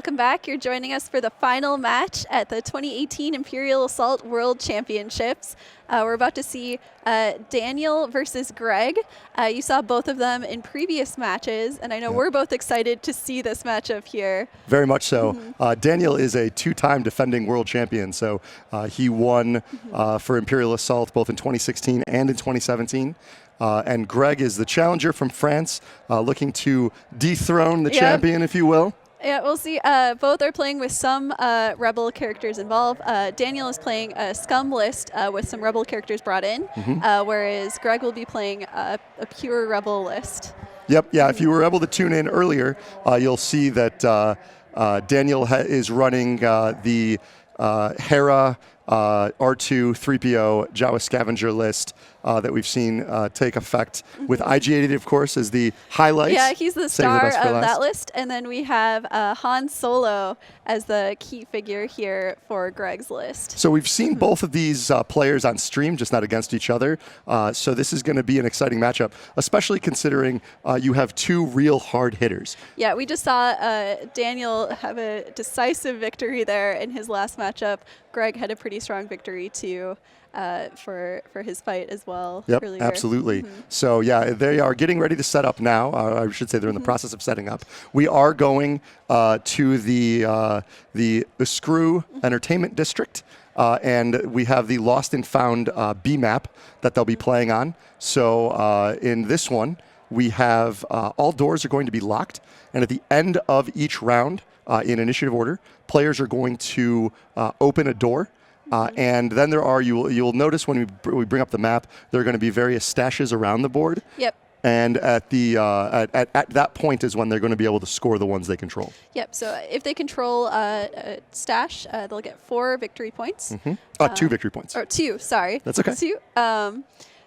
welcome back. You're joining us for the final match at the 2018 Imperial Assault World Championships. We're about to see Daniel versus Greg. You saw both of them in previous matches, and I know we're both excited to see this matchup here. Very much so. Daniel is a two-time defending world champion, so he won for Imperial Assault both in 2016 and in 2017. And Greg is the challenger from France, looking to dethrone the champion, if you will. Yeah, we'll see. Both are playing with some Rebel characters involved. Daniel is playing a Scum list with some Rebel characters brought in, whereas Greg will be playing a pure Rebel list. Yep, yeah, if you were able to tune in earlier, you'll see that Daniel is running the Hera, R2, 3PO, Jawa scavenger list that we've seen take effect with IG-88, of course, as the highlights. Yeah, he's the star of that list. And then we have Han Solo as the key figure here for Greg's list. So we've seen both of these players on stream, just not against each other. So this is going to be an exciting matchup, especially considering you have two real hard hitters. Yeah, we just saw Daniel have a decisive victory there in his last matchup. Greg had a pretty strong victory too for his fight as well. Yep, earlier. absolutely. So yeah, they are getting ready to set up now. I should say they're in the process of setting up. We are going to the Screw Entertainment District, and we have the Lost and Found B map that they'll be playing on. So in this one, we have all doors are going to be locked, and at the end of each round, in initiative order, players are going to open a door. And then there are, you'll notice when we bring up the map, there are going to be various stashes around the board. Yep. And at that point is when they're going to be able to score the ones they control. Yep. So if they control a stash, they'll get 4 victory points. 2 victory points. Or 2, sorry. That's okay. 2.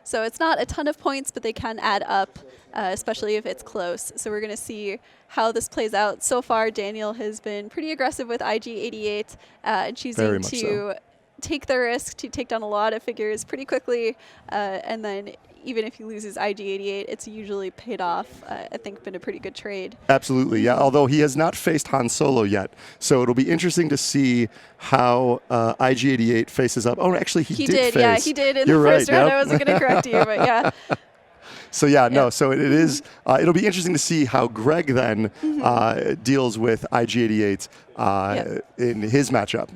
So it's not a ton of points, but they can add up, especially if it's close. So we're going to see how this plays out. So far, Daniel has been pretty aggressive with IG-88 and choosing to take the risk to take down a lot of figures pretty quickly. And then even if he loses IG-88, it's usually paid off. I think been a pretty good trade. Absolutely, yeah. Although he has not faced Han Solo yet. So it'll be interesting to see how IG-88 faces up. Oh, actually, he did face. Yeah, he did in the first round. I wasn't going to correct you, but yeah. So yeah, no. So it is. It'll be interesting to see how Greg then deals with IG-88 in his matchup.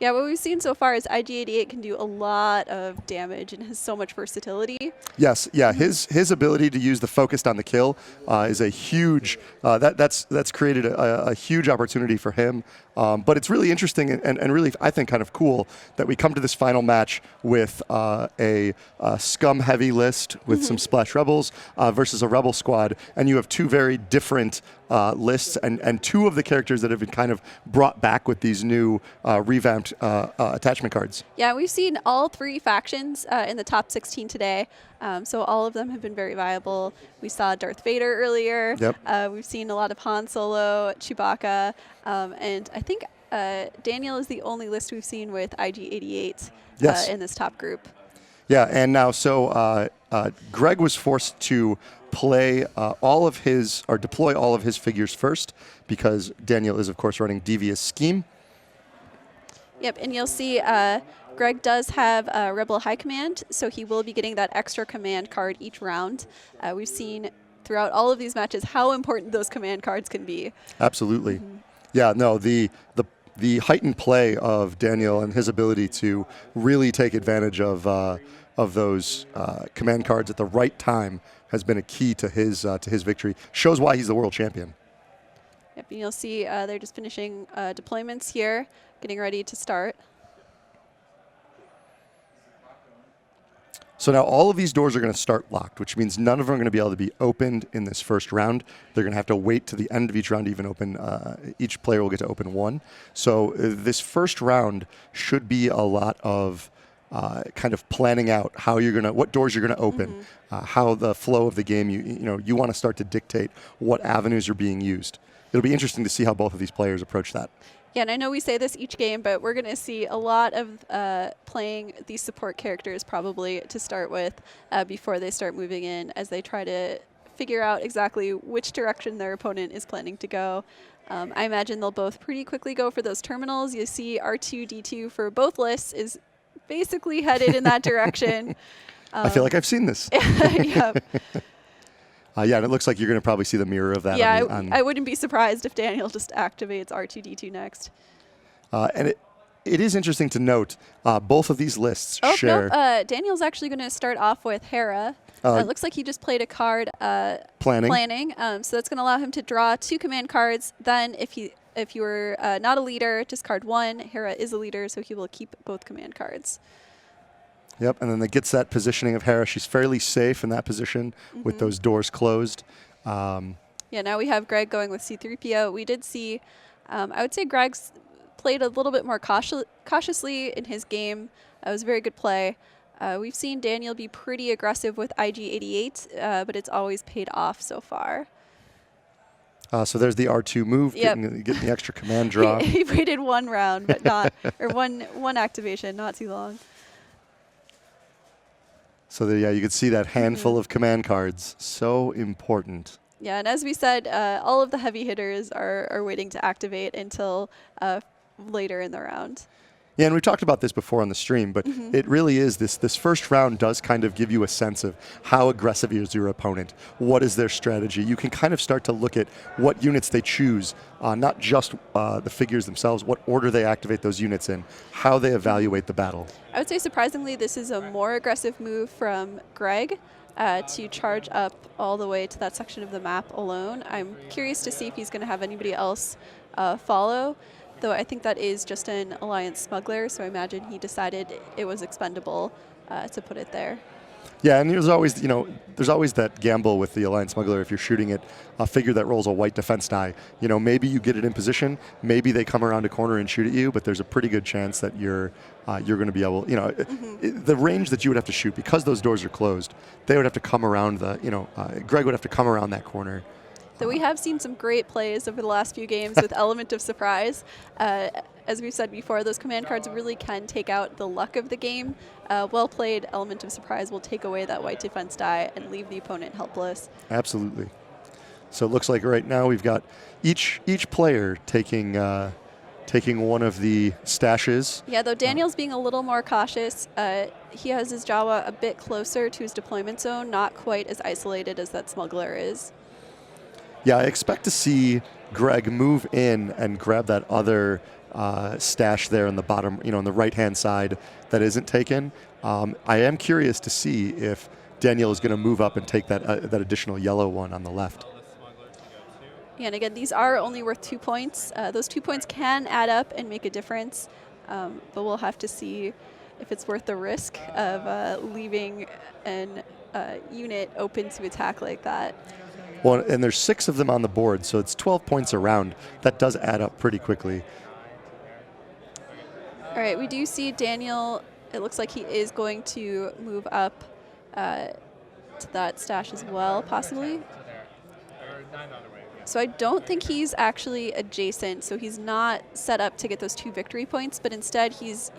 Yeah, what we've seen so far is IG-88 can do a lot of damage and has so much versatility. Yes, yeah. His ability to use the focused on the kill is a huge. That's created a huge opportunity for him. But it's really interesting and really, I think, kind of cool that we come to this final match with a scum-heavy list with some Splash Rebels versus a Rebel squad, and you have two very different lists and 2 of the characters that have been kind of brought back with these new revamped attachment cards. Yeah, we've seen all 3 factions in the top 16 today. So all of them have been very viable. We saw Darth Vader earlier. Yep. We've seen a lot of Han Solo, Chewbacca, and I think Daniel is the only list we've seen with IG-88 in this top group. Yeah, and now so Greg was forced to play deploy all of his figures first because Daniel is, of course, running Devious Scheme. Yep, and you'll see Greg does have Rebel High Command, so he will be getting that extra command card each round. We've seen throughout all of these matches how important those command cards can be. Absolutely. Yeah, no, the heightened play of Daniel and his ability to really take advantage of those command cards at the right time has been a key to his victory. Shows why he's the world champion. Yep, and you'll see they're just finishing deployments here, getting ready to start. So now all of these doors are going to start locked, which means none of them are going to be able to be opened in this first round. They're going to have to wait to the end of each round to even open. Each player will get to open 1. So this first round should be a lot of kind of planning out what doors you're going to open, how the flow of the game. You want to start to dictate what avenues are being used. It'll be interesting to see how both of these players approach that. Yeah, and I know we say this each game, but we're going to see a lot of playing these support characters probably to start with before they start moving in as they try to figure out exactly which direction their opponent is planning to go. I imagine they'll both pretty quickly go for those terminals. You see R2-D2 for both lists is basically headed in that direction. I feel like I've seen this. Yeah. Yeah, and it looks like you're going to probably see the mirror of that. Yeah, on I wouldn't be surprised if Daniel just activates R2-D2 next. and it is interesting to note both of these lists share. No, Daniel's actually going to start off with Hera. It looks like he just played a card planning. So that's going to allow him to draw 2 command cards. Then if you were not a leader, discard 1. Hera is a leader, so he will keep both command cards. Yep, and then it gets that positioning of Hera. She's fairly safe in that position with those doors closed. Yeah, now we have Greg going with C-3PO. We did see, I would say Greg's played a little bit more cautiously in his game. It was a very good play. We've seen Daniel be pretty aggressive with IG-88, but it's always paid off so far. So there's the R2 move, getting the extra command draw. He waited 1 round, but not, or one activation, not too long. So yeah, you can see that handful of command cards, so important. Yeah, and as we said, all of the heavy hitters are waiting to activate until later in the round. Yeah, and we talked about this before on the stream, but it really is this first round does kind of give you a sense of how aggressive is your opponent. What is their strategy? You can kind of start to look at what units they choose, not just the figures themselves, what order they activate those units in, how they evaluate the battle. I would say surprisingly, this is a more aggressive move from Greg to charge up all the way to that section of the map alone. I'm curious to see if he's going to have anybody else follow. Though I think that is just an Alliance smuggler, so I imagine he decided it was expendable to put it there. Yeah, and there's always, there's always that gamble with the Alliance smuggler if you're shooting at a figure that rolls a white defense die. Maybe you get it in position, maybe they come around a corner and shoot at you, but there's a pretty good chance that you're going to be able, the range that you would have to shoot, because those doors are closed, they would have to come around Greg would have to come around that corner. Though we have seen some great plays over the last few games with Element of Surprise. As we've said before, those command cards really can take out the luck of the game. Well played Element of Surprise will take away that white defense die and leave the opponent helpless. Absolutely. So it looks like right now we've got each player taking one of the stashes. Yeah, though Daniel's being a little more cautious. He has his Jawa a bit closer to his deployment zone, not quite as isolated as that smuggler is. Yeah, I expect to see Greg move in and grab that other stash there in the bottom, on the right-hand side that isn't taken. I am curious to see if Daniel is going to move up and take that additional yellow one on the left. Yeah, and again, these are only worth 2 points. Those 2 points can add up and make a difference, but we'll have to see if it's worth the risk of leaving an unit open to attack like that. Well, and there's 6 of them on the board, so it's 12 points around. That does add up pretty quickly. All right, we do see Daniel. It looks like he is going to move up to that stash as well, possibly. So I don't think he's actually adjacent, so he's not set up to get those 2 victory points, but instead he's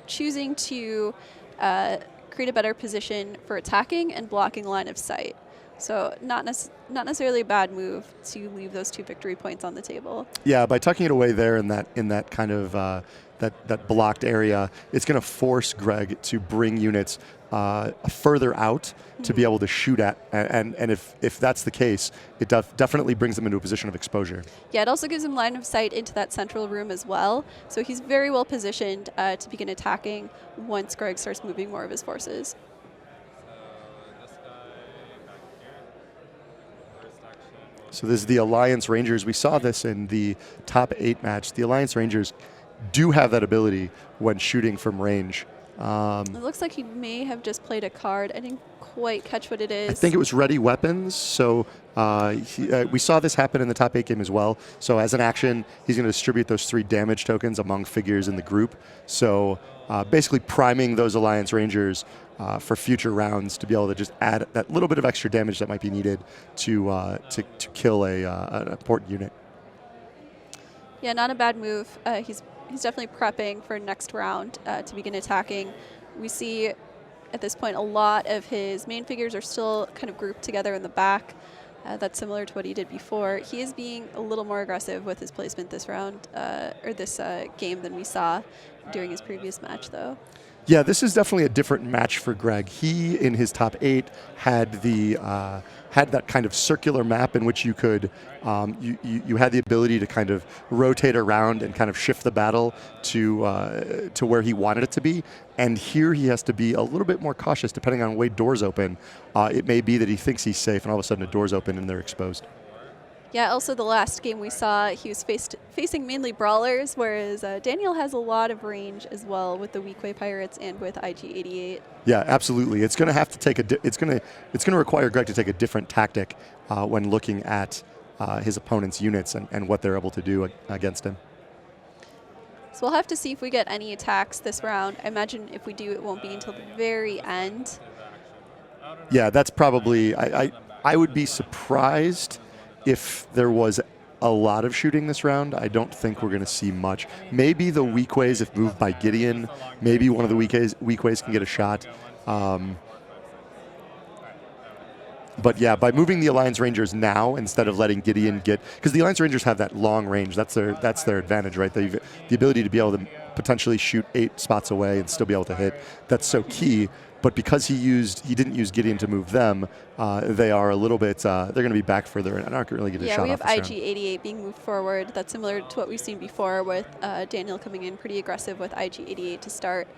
choosing to create a better position for attacking and blocking line of sight. So not necessarily a bad move to leave those 2 victory points on the table. Yeah, by tucking it away there in that kind of that blocked area, it's going to force Greg to bring units further out to be able to shoot at, and if that's the case, it definitely brings them into a position of exposure. Yeah, it also gives him line of sight into that central room as well. So he's very well positioned to begin attacking once Greg starts moving more of his forces. So this is the Alliance Rangers. We saw this in the top 8 match. The Alliance Rangers do have that ability when shooting from range. It looks like he may have just played a card. I didn't quite catch what it is. I think it was ready weapons. So we saw this happen in the top 8 game as well. So as an action, he's going to distribute those 3 damage tokens among figures in the group. So basically priming those Alliance Rangers for future rounds to be able to just add that little bit of extra damage that might be needed to kill an important unit. Yeah, not a bad move. He's definitely prepping for next round to begin attacking. We see at this point a lot of his main figures are still kind of grouped together in the back. That's similar to what he did before. He is being a little more aggressive with his placement this round, or this game than we saw during his previous match, though. Yeah, this is definitely a different match for Greg. He, in his top 8, had the had that kind of circular map in which you could you had the ability to kind of rotate around and kind of shift the battle to where he wanted it to be. And here he has to be a little bit more cautious depending on the way doors open. It may be that he thinks he's safe, and all of a sudden the doors open and they're exposed. Yeah, also the last game we saw, he was facing mainly brawlers, whereas Daniel has a lot of range as well with the Weequay Pirates and with IG-88. Yeah, absolutely. It's going to have to take it's going to require Greg to take a different tactic when looking at his opponent's units and what they're able to do against him. So we'll have to see if we get any attacks this round. I imagine if we do, it won't be until the very end. Yeah, that's probably. I would be surprised if there was a lot of shooting this round. I don't think we're going to see much. Maybe the Weequays, if moved by Gideon, maybe one of the Weequays can get a shot. But yeah, by moving the Alliance Rangers now instead of letting Gideon get, because the Alliance Rangers have that long range. That's their advantage, right? The ability to be able to potentially shoot 8 spots away and still be able to hit. That's so key. But because he didn't use Gideon to move them, they are a little bit. They're going to be back further and aren't really getting a shot off. Yeah, we have this round. IG-88 being moved forward. That's similar to what we've seen before with Daniel coming in pretty aggressive with IG-88 to start.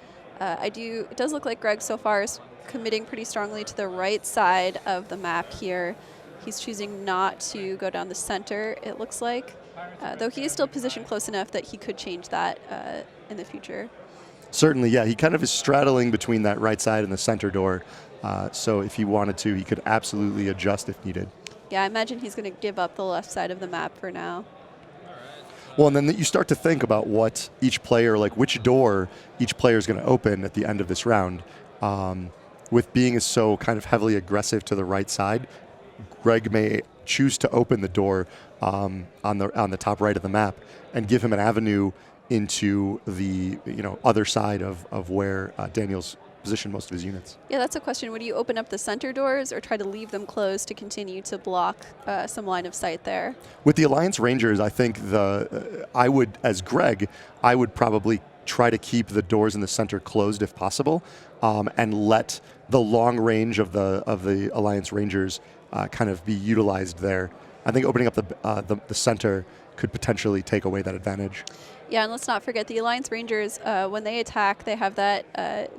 It does look like Greg so far is committing pretty strongly to the right side of the map here. He's choosing not to go down the center, it looks like, though he is still positioned close enough that he could change that in the future. Certainly, yeah. He kind of is straddling between that right side and the center door. So if he wanted to, he could absolutely adjust if needed. Yeah, I imagine he's going to give up the left side of the map for now. Well, and then you start to think about what each player, like which door each player is going to open at the end of this round. With being so kind of heavily aggressive to the right side, Greg may choose to open the door on the top right of the map and give him an avenue into the other side of where Daniel's positioned most of his units. Yeah, that's a question. Would you open up the center doors or try to leave them closed to continue to block some line of sight there? With the Alliance Rangers, I think I would probably try to keep the doors in the center closed if possible, and let the long range of the Alliance Rangers kind of be utilized there. I think opening up the center could potentially take away that advantage. Yeah, and let's not forget the Alliance Rangers, when they attack, they have that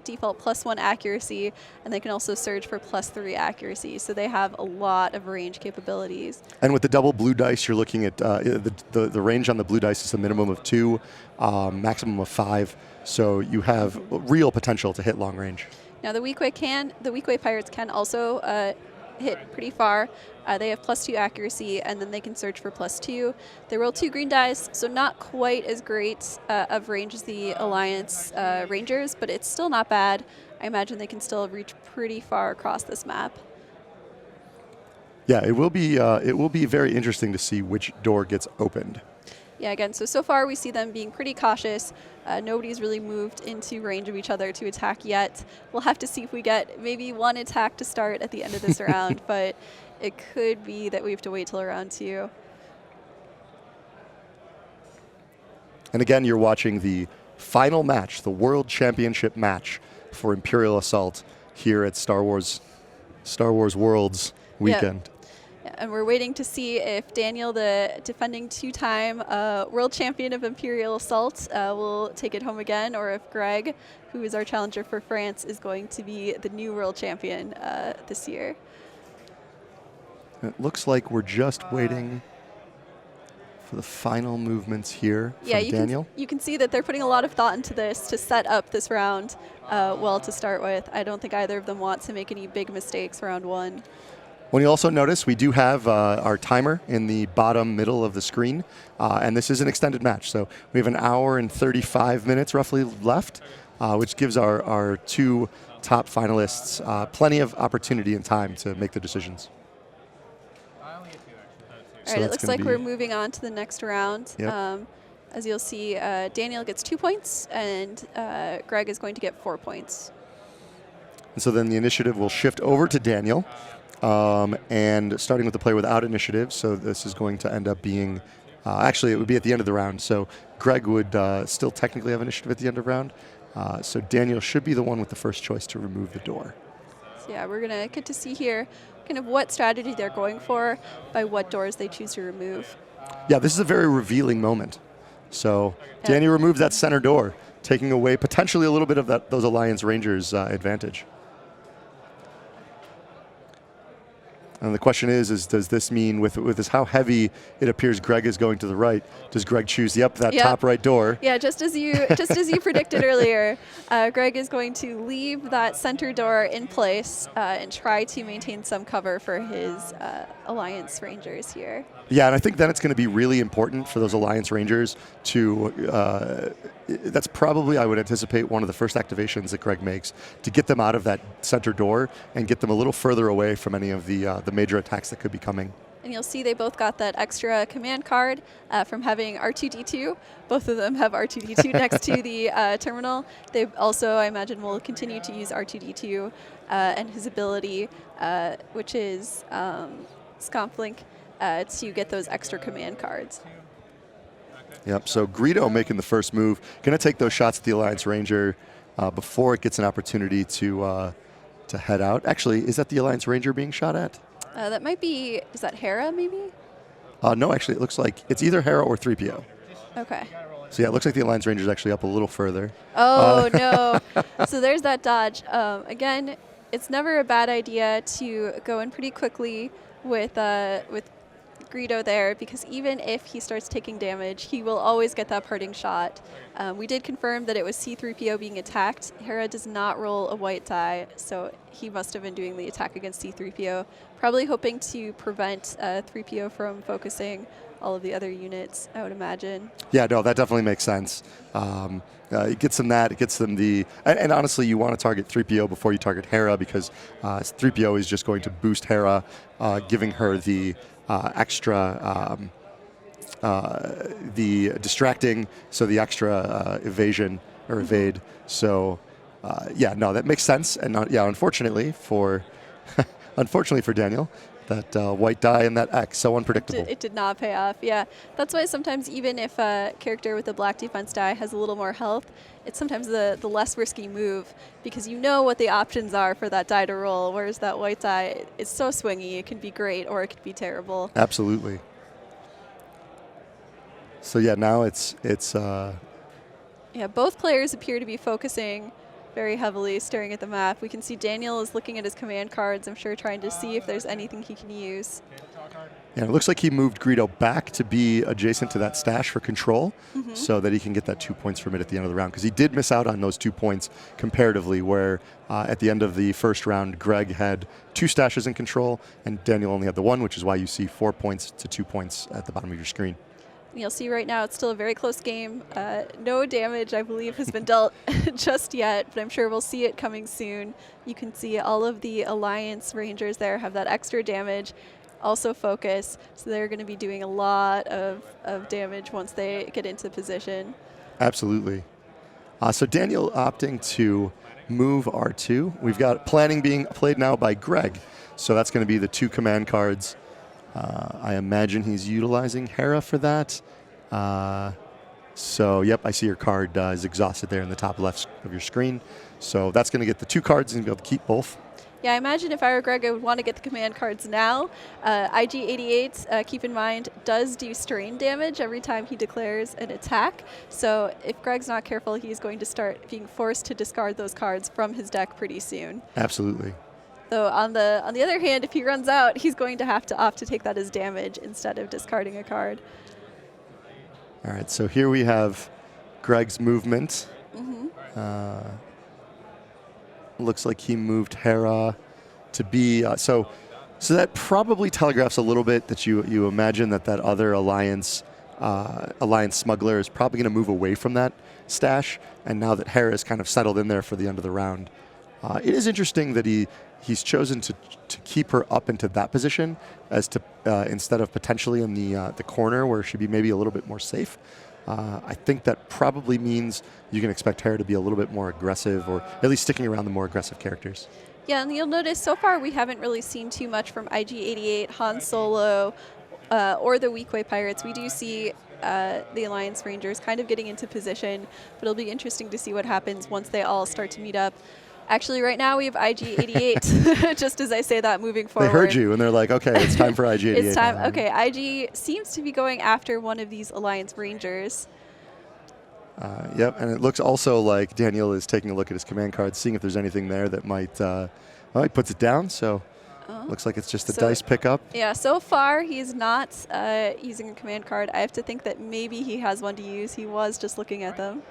default +1 accuracy, and they can also surge for +3 accuracy, so they have a lot of range capabilities. And with the double blue dice, you're looking at the range on the blue dice is a minimum of 2, maximum of 5, so you have real potential to hit long range. Now the Weequay Pirates can also hit pretty far. They have +2 accuracy, and then they can search for +2. They roll 2 green dice, so not quite as great of range as the Alliance Rangers, but it's still not bad. I imagine they can still reach pretty far across this map. Yeah, it will be very interesting to see which door gets opened. Yeah, again, so far we see them being pretty cautious. Nobody's really moved into range of each other to attack yet. We'll have to see if we get maybe one attack to start at the end of this round, but it could be that we have to wait till round 2. And again, you're watching the final match, the World Championship match for Imperial Assault here at Star Wars Worlds weekend. Yep. And we're waiting to see if Daniel, the defending 2-time world champion of Imperial Assault, will take it home again, or if Greg, who is our challenger for France, is going to be the new world champion this year. It looks like we're just waiting for the final movements here from Daniel. You can see that they're putting a lot of thought into this to set up this round well to start with. I don't think either of them want to make any big mistakes round 1. When you also notice, we do have our timer in the bottom middle of the screen, and this is an extended match. So we have 1 hour and 35 minutes roughly left, which gives our 2 top finalists plenty of opportunity and time to make the decisions. All right, it looks like we're moving on to the next round. Yep. As you'll see, Daniel gets 2 points, and Greg is going to get 4 points. And so then the initiative will shift over to Daniel. And starting with the player without initiative, so this is going to end up being, actually it would be at the end of the round, so Greg would still technically have initiative at the end of the round. So Daniel should be the one with the first choice to remove the door. So yeah, we're going to get to see here kind of what strategy they're going for by what doors they choose to remove. Yeah, this is a very revealing moment. So Daniel removes that center door, taking away potentially a little bit of those Alliance Rangers' advantage. And the question is does this mean with this how heavy it appears Greg is going to the right? Does Greg choose that top right door? Yeah, just as you predicted earlier, Greg is going to leave that center door in place and try to maintain some cover for his Alliance Rangers here. Yeah, and I think then it's going to be really important for those Alliance Rangers to, that's probably, I would anticipate, one of the first activations that Greg makes to get them out of that center door and get them a little further away from any of the major attacks that could be coming. And you'll see they both got that extra command card from having R2-D2. Both of them have R2-D2 next to the terminal. They also, I imagine, will continue to use R2-D2 and his ability, which is Scomplink, to get those extra command cards. Yep, so Greedo making the first move. Going to take those shots at the Alliance Ranger before it gets an opportunity to head out. Actually, is that the Alliance Ranger being shot at? That might be, is that Hera maybe? No, actually, it looks like it's either Hera or 3PO. Okay. So yeah, it looks like the Alliance Ranger is actually up a little further. Oh, no. So there's that dodge. Again, it's never a bad idea to go in pretty quickly with Greedo there, because even if he starts taking damage, he will always get that parting shot. We did confirm that it was C-3PO being attacked. Hera does not roll a white die, so he must have been doing the attack against C-3PO, probably hoping to prevent 3PO from focusing all of the other units, I would imagine. Yeah, no, that definitely makes sense. It gets them that. It gets them the... And honestly, you want to target 3PO before you target Hera, because 3PO is just going to boost Hera, giving her the extra... the distracting, so the extra evasion or evade. So, yeah, no, that makes sense. And unfortunately for Daniel, that white die and that X, so unpredictable. It did not pay off, yeah. That's why sometimes even if a character with a black defense die has a little more health, it's sometimes the less risky move, because you know what the options are for that die to roll, whereas that white die is so swingy. It can be great or it could be terrible. Absolutely. So yeah, now it's yeah, both players appear to be focusing very heavily, staring at the map. We can see Daniel is looking at his command cards, I'm sure, trying to see if there's anything he can use. Yeah, it looks like he moved Greedo back to be adjacent to that stash for control, so that he can get that 2 points from it at the end of the round, because he did miss out on those 2 points comparatively, where at the end of the first round, Greg had 2 stashes in control, and Daniel only had the 1, which is why you see 4 points to 2 points at the bottom of your screen. You'll see right now it's still a very close game. No damage, I believe, has been dealt just yet, but I'm sure we'll see it coming soon. You can see all of the Alliance Rangers there have that extra damage, also focus, so they're going to be doing a lot of damage once they get into position. Absolutely. So Daniel opting to move R2. We've got planning being played now by Greg, so that's going to be the 2 command cards. I imagine he's utilizing Hera for that. So, yep, I see your card is exhausted there in the top left of your screen. So that's going to get the 2 cards and be able to keep both. Yeah, I imagine if I were Greg, I would want to get the command cards now. IG-88, keep in mind, does do strain damage every time he declares an attack. So if Greg's not careful, he's going to start being forced to discard those cards from his deck pretty soon. Absolutely. Though on the other hand, if he runs out, he's going to have to opt to take that as damage instead of discarding a card. All right, so here we have Greg's movement. Looks like he moved Hera to be so that probably telegraphs a little bit that you imagine that other Alliance smuggler is probably going to move away from that stash, and now that Hera is kind of settled in there for the end of the round. It is interesting that he's chosen to keep her up into that position as to instead of potentially in the corner where she'd be maybe a little bit more safe. I think that probably means you can expect Hera to be a little bit more aggressive, or at least sticking around the more aggressive characters. Yeah, and you'll notice so far we haven't really seen too much from IG-88, Han Solo, or the Weequay Pirates. We do see the Alliance Rangers kind of getting into position, but it'll be interesting to see what happens once they all start to meet up. Actually, right now we have IG-88, just as I say that, moving forward. They heard you, and they're like, okay, it's time for IG-88. It's time. Okay, IG seems to be going after one of these Alliance Rangers. Yep, and it looks also like Daniel is taking a look at his command card, seeing if there's anything there that might, well, he puts it down, so looks like it's just a dice pickup. Yeah, so far he's not using a command card. I have to think that maybe he has one to use. He was just looking at them.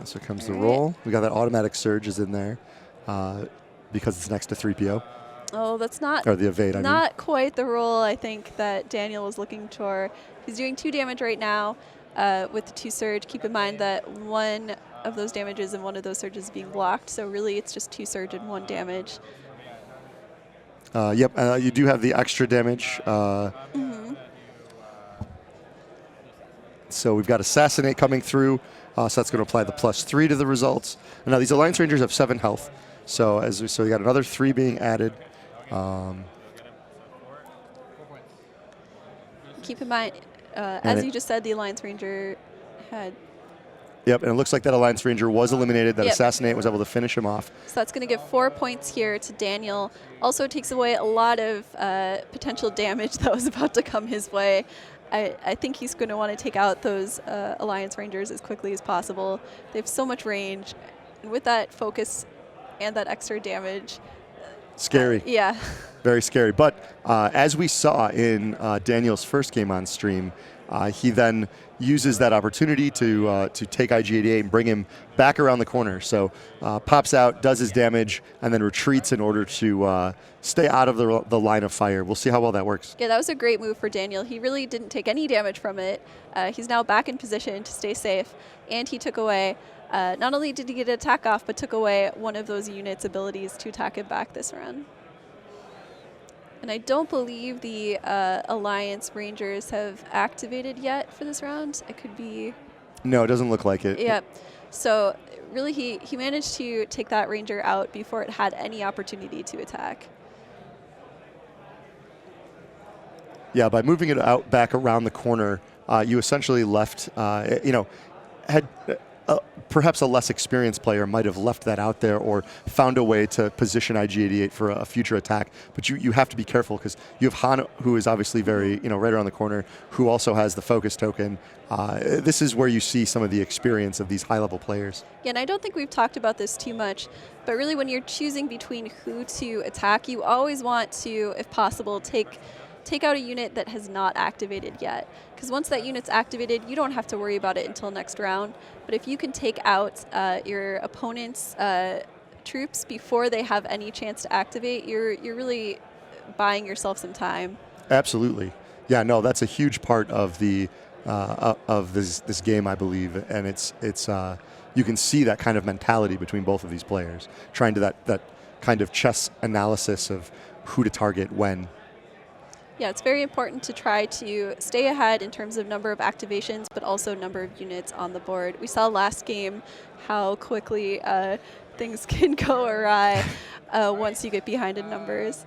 So comes the roll. We got that automatic surge is in there because it's next to 3PO. Oh, that's not, or the evade, not quite the roll I think that Daniel was looking for. He's doing 2 damage right now with the 2 surge. Keep in mind that one of those damages and one of those surges is being blocked, so really it's just 2 surge and 1 damage. Yep, you do have the extra damage. So we've got Assassinate coming through, so that's going to apply the +3 to the results. And now these Alliance Rangers have 7 health, so we got another 3 being added. Keep in mind, as you just said, the Alliance Ranger had... Yep, and it looks like that Alliance Ranger was eliminated. That Assassinate was able to finish him off. So that's going to give 4 points here to Daniel. Also takes away a lot of potential damage that was about to come his way. I think he's going to want to take out those Alliance Rangers as quickly as possible. They have so much range. And with that focus and that extra damage... Scary. Yeah. Very scary. But as we saw in Daniel's first game on stream, he then uses that opportunity to take IG-88 and bring him back around the corner. So pops out, does his damage, and then retreats in order to stay out of the line of fire. We'll see how well that works. Yeah, that was a great move for Daniel. He really didn't take any damage from it. He's now back in position to stay safe, and he took away, not only did he get an attack off, but took away one of those units' abilities to attack it back this round. And I don't believe the Alliance Rangers have activated yet for this round. It could be... No, it doesn't look like it. Yep. So really he managed to take that Ranger out before it had any opportunity to attack. Yeah, by moving it out back around the corner, you essentially left, had... perhaps a less experienced player might have left that out there or found a way to position IG-88 for a future attack. But you have to be careful because you have Han, who is obviously very, right around the corner, who also has the focus token. This is where you see some of the experience of these high-level players. Yeah, and I don't think we've talked about this too much, but really when you're choosing between who to attack, you always want to, if possible, take out a unit that has not activated yet. Because once that unit's activated, you don't have to worry about it until next round. But if you can take out your opponent's troops before they have any chance to activate, you're really buying yourself some time. Absolutely. Yeah, no, that's a huge part of the of this game, I believe, and it's you can see that kind of mentality between both of these players, trying to that kind of chess analysis of who to target when. Yeah, it's very important to try to stay ahead in terms of number of activations, but also number of units on the board. We saw last game how quickly things can go awry once you get behind in numbers.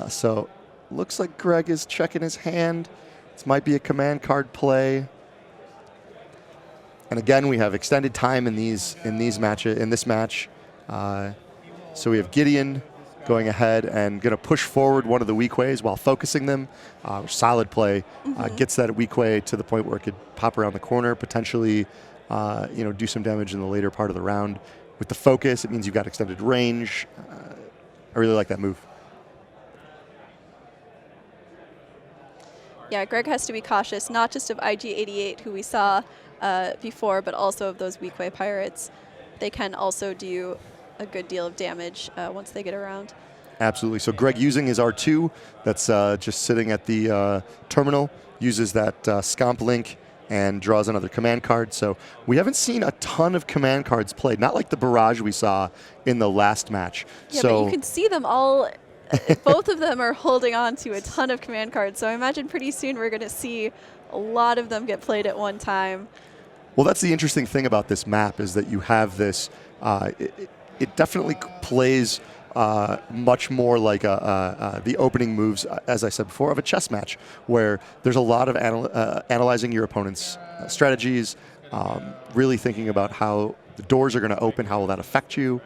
So looks like Greg is checking his hand. This might be a command card play. And again, we have extended time in this match. So we have Gideon going ahead and going to push forward one of the Weequays while focusing them. Solid play. Gets that Weequay to the point where it could pop around the corner, potentially do some damage in the later part of the round. With the focus, it means you've got extended range. I really like that move. Yeah, Greg has to be cautious, not just of IG-88, who we saw before, but also of those Weequay pirates. They can also do a good deal of damage once they get around. Absolutely. So Greg using his R2 that's just sitting at the terminal, uses that Scomp link and draws another command card. So we haven't seen a ton of command cards played, not like the barrage we saw in the last match. Yeah, so but you can see them all. Both of them are holding on to a ton of command cards. So I imagine pretty soon we're going to see a lot of them get played at one time. Well, that's the interesting thing about this map is that you have this it definitely plays much more like the opening moves, as I said before, of a chess match, where there's a lot of analyzing your opponent's strategies, really thinking about how the doors are going to open, how will that affect you.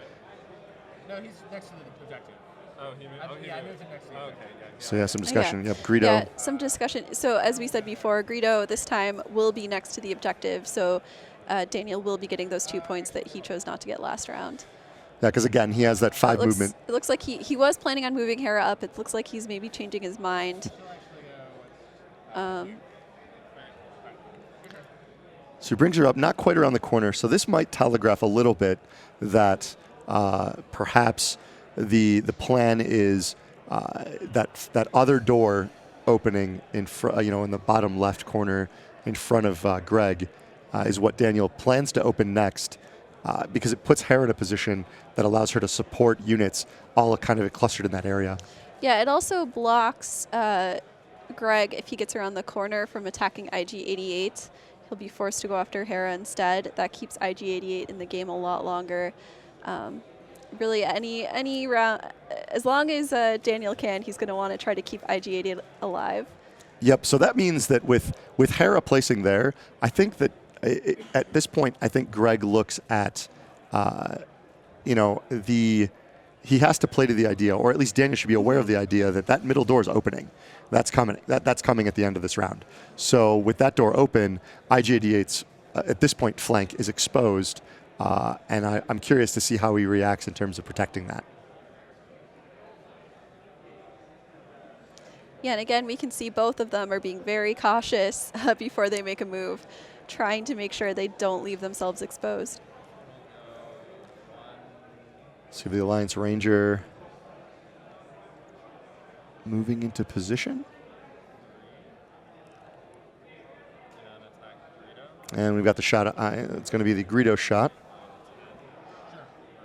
No, he's next to the objective. Oh, he moved. I moved him next to the objective. So yeah, some discussion. Yeah. Yep, Greedo. Yeah, some discussion. So as we said before, Greedo this time will be next to the objective. So Daniel will be getting those 2 points that he chose not to get last round. Yeah, because again, he has that 5 movement. It looks like he was planning on moving Hera up. It looks like he's maybe changing his mind. So he brings her up, not quite around the corner. So this might telegraph a little bit that perhaps the plan is that other door opening in in the bottom left corner in front of Greg is what Daniel plans to open next, because it puts Hera in a position that allows her to support units all kind of clustered in that area. Yeah, it also blocks Greg if he gets around the corner from attacking IG-88. He'll be forced to go after Hera instead. That keeps IG-88 in the game a lot longer. Really, any round, as long as Daniel can, he's going to want to try to keep IG-88 alive. Yep. So that means that with Hera placing there, I think that at this point, I think Greg looks at, he has to play to the idea, or at least Daniel should be aware of the idea that middle door is opening. That's coming. That's coming at the end of this round. So with that door open, IG-88's at this point flank is exposed, and I'm curious to see how he reacts in terms of protecting that. Yeah, and again, we can see both of them are being very cautious before they make a move, trying to make sure they don't leave themselves exposed. See the Alliance Ranger moving into position. And we've got the shot. It's going to be the Greedo shot.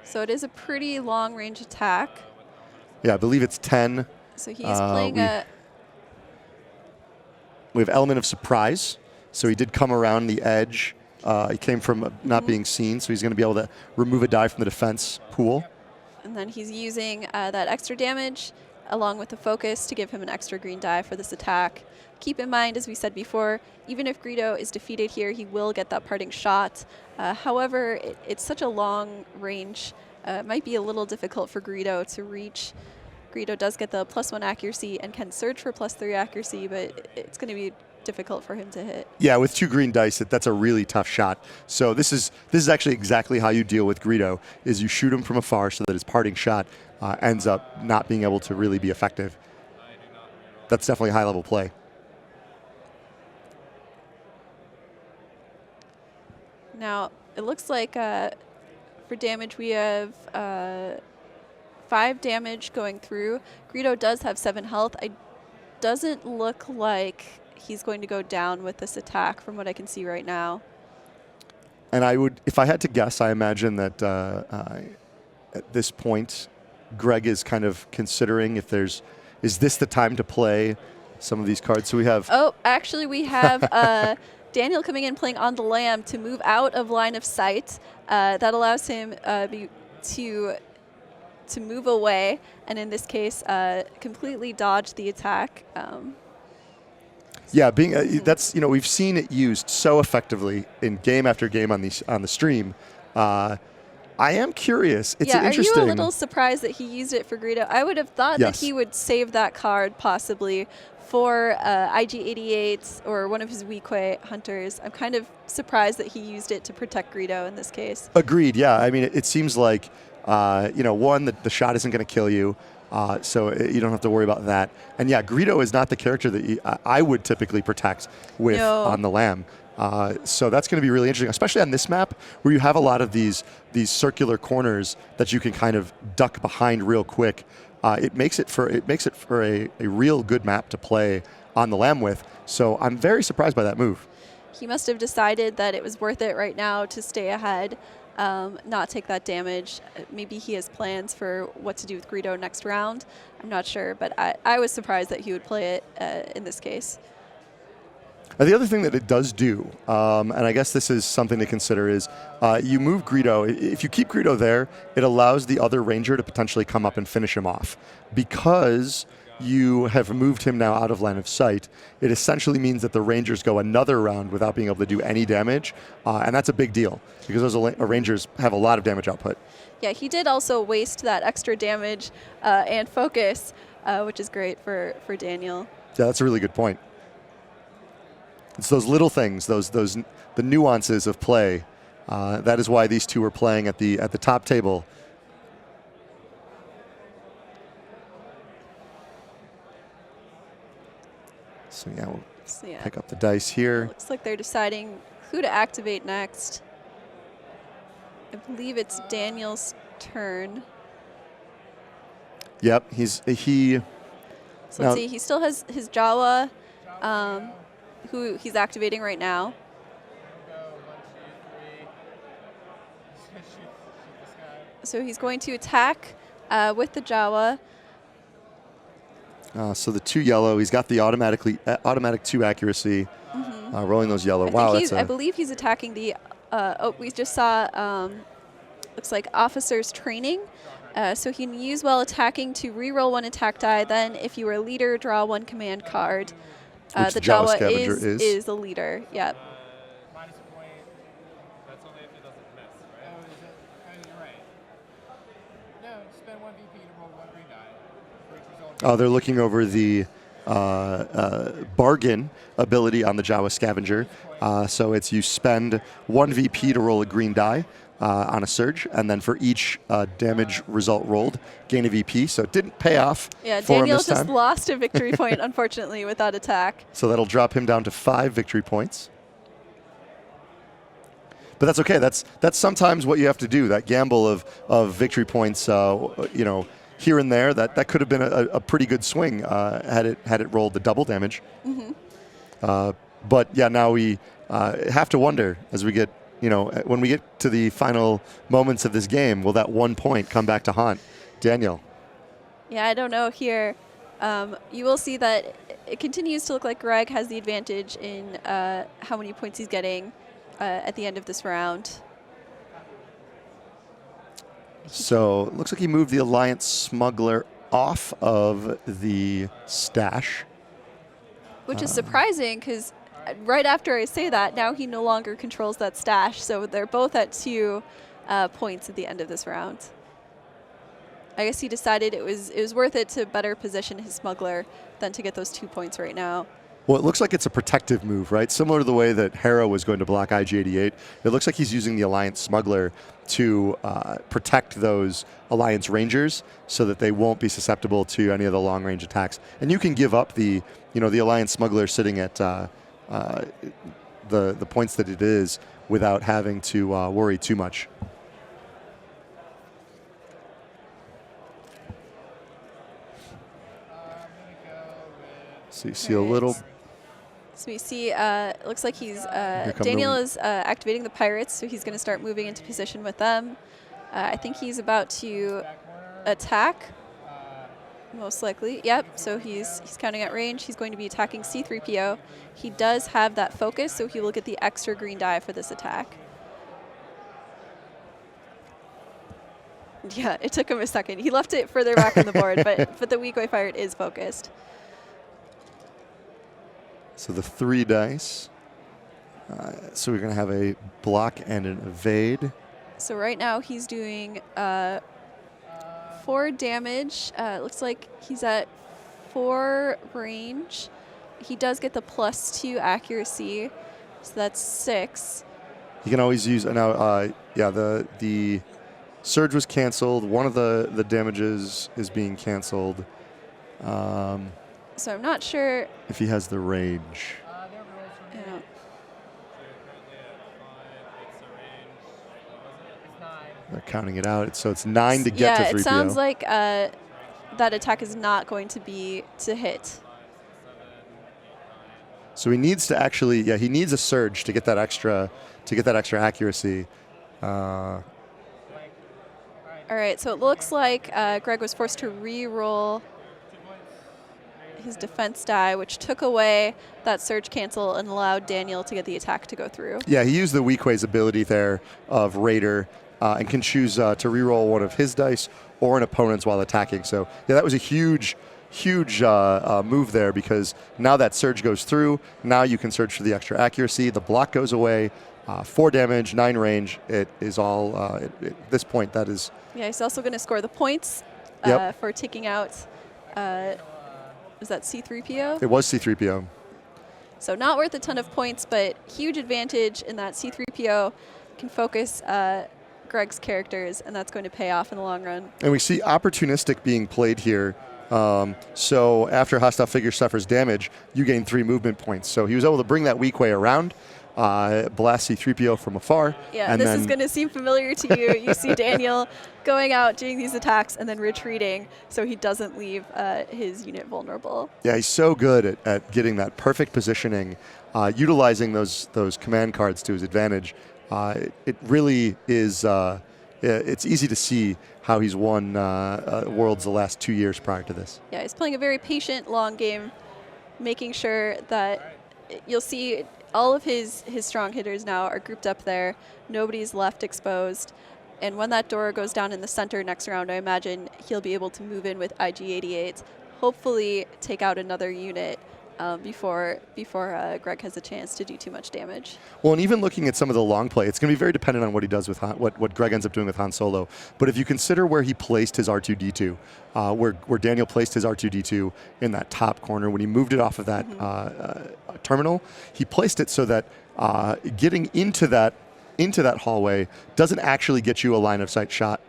So it is a pretty long range attack. Yeah, I believe it's 10. So he's playing We have element of surprise. So he did come around the edge. He came from not being seen, so he's going to be able to remove a die from the defense pool. And then he's using that extra damage along with the focus to give him an extra green die for this attack. Keep in mind, as we said before, even if Greedo is defeated here, he will get that parting shot. However, it's such a long range. It might be a little difficult for Greedo to reach. Greedo does get the +1 accuracy and can surge for +3 accuracy, but it's going to be difficult for him to hit. Yeah, with 2 green dice, that's a really tough shot. So this is actually exactly how you deal with Greedo, is you shoot him from afar so that his parting shot ends up not being able to really be effective. That's definitely a high-level play. Now, it looks like for damage we have 5 damage going through. Greedo does have 7 health. It doesn't look like he's going to go down with this attack from what I can see right now. And I would, if I had to guess, I imagine that at this point, Greg is kind of considering if is this the time to play some of these cards? So we have... Oh, actually we have Daniel coming in playing on the lamb to move out of line of sight. That allows him to move away, and in this case, completely dodge the attack. Yeah, that's we've seen it used so effectively in game after game on the stream. I am curious. It's interesting. Are you a little surprised that he used it for Greedo? I would have thought that he would save that card possibly for IG-88 or one of his Weequay hunters. I'm kind of surprised that he used it to protect Greedo in this case. Agreed. Yeah, I mean, it seems like one, the shot isn't going to kill you. So you don't have to worry about that. And yeah, Greedo is not the character that I would typically protect with on the lamb. So that's going to be really interesting, especially on this map where you have a lot of these circular corners that you can kind of duck behind real quick. It makes it for a real good map to play on the lamb with. So I'm very surprised by that move. He must have decided that it was worth it right now to stay ahead. Not take that damage. Maybe he has plans for what to do with Greedo next round. I'm not sure, but I was surprised that he would play it in this case. The other thing that it does do, and I guess this is something to consider, is you move Greedo. If you keep Greedo there, it allows the other Ranger to potentially come up and finish him off. Because you have moved him now out of line of sight, it essentially means that the Rangers go another round without being able to do any damage, and that's a big deal because those Rangers have a lot of damage output. Yeah, he did also waste that extra damage and focus, which is great for Daniel. Yeah, that's a really good point. It's those little things, the nuances of play. That is why these two are playing at the top table. So yeah, we'll pick up the dice here. Looks like they're deciding who to activate next. I believe it's Daniel's turn. Yep, he. So let's see, he still has his Jawa, who he's activating right now. So he's going to attack with the Jawa. So the 2 yellow, he's got the automatic 2 accuracy, rolling those yellow. I believe he's attacking the. We just saw. Looks like officer's training. So he can use while attacking to re-roll 1 attack die. Then, if you were a leader, draw 1 command card. Which the Jawa Jawa Scavenger is the leader. Yep. Minus a point. That's only if it doesn't miss, right? Oh, is it? Oh, you're right. No, spend 1 VP to roll 1 green die. For each result. Oh, they're looking over the bargain ability on the Jawa Scavenger. So it's you spend 1 VP to roll a green die on a surge, and then for each damage result rolled, gain a VP. So it didn't pay off. Yeah, for Daniel him this just time. lost a victory point, unfortunately, with that attack. So that'll drop him down to 5 victory points. But that's okay. That's sometimes what you have to do. That gamble of victory points, here and there. That could have been a pretty good swing had it rolled the double damage. But yeah, now we have to wonder as we get, when we get to the final moments of this game, will that 1 point come back to haunt Daniel? Yeah, I don't know here. You will see that it continues to look like Greg has the advantage in how many points he's getting at the end of this round. So it looks like he moved the Alliance Smuggler off of the stash. Which is surprising because right after I say that, now he no longer controls that stash. So they're both at 2 points at the end of this round. I guess he decided it was worth it to better position his smuggler than to get those 2 points right now. Well, it looks like it's a protective move, right? Similar to the way that Hera was going to block IG-88. It looks like he's using the Alliance Smuggler to protect those Alliance Rangers so that they won't be susceptible to any of the long-range attacks. And you can give up the Alliance Smuggler sitting at the points that it is without having to worry too much. So you see a little. So we see, it looks like Daniel is activating the pirates, so he's going to start moving into position with them. I think he's about to attack, most likely. Yep, so he's counting at range. He's going to be attacking C-3PO. He does have that focus, so he will get the extra green die for this attack. Yeah, it took him a second. He left it further back on the board, but the weak way pirate is focused. So the 3 dice. So we're going to have a block and an evade. So right now he's doing 4 damage. It looks like he's at 4 range. He does get the +2 accuracy, so that's 6. You can always use now. The surge was canceled. One of the damages is being canceled. So I'm not sure if he has the range. Yeah. They're counting it out. So it's 9 to get to 3PO. Yeah, it sounds like that attack is not going to be to hit. So he needs to actually, he needs a surge to get that extra accuracy. All right, so it looks like Greg was forced to re-roll his defense die, which took away that surge cancel and allowed Daniel to get the attack to go through. Yeah, he used the Weequay's ability there of Raider and can choose to reroll one of his dice or an opponent's while attacking. So yeah, that was a huge move there, because now that surge goes through. Now you can surge for the extra accuracy. The block goes away. 4 damage, 9 range. It is all, at this point, that is... Yeah, he's also going to score the points for taking out, is that C-3PO? It was C-3PO. So not worth a ton of points, but huge advantage in that C-3PO can focus Greg's characters, and that's going to pay off in the long run. And we see opportunistic being played here. So after a hostile figure suffers damage, you gain 3 movement points. So he was able to bring that Weequay around, blast C-3PO from afar. Yeah, and this is going to seem familiar to you. You see Daniel going out, doing these attacks, and then retreating so he doesn't leave his unit vulnerable. Yeah, he's so good at getting that perfect positioning, utilizing those command cards to his advantage. It really is... it's easy to see how he's won Worlds the last 2 years prior to this. Yeah, he's playing a very patient, long game, making sure that you'll see all of his strong hitters now are grouped up there. Nobody's left exposed. And when that door goes down in the center next round, I imagine he'll be able to move in with IG-88, hopefully take out another unit before Greg has a chance to do too much damage. Well, and even looking at some of the long play, it's going to be very dependent on what he does with what Greg ends up doing with Han Solo. But if you consider where he placed his R2-D2, where Daniel placed his R2-D2 in that top corner, when he moved it off of that terminal, he placed it so that getting into that hallway doesn't actually get you a line of sight shot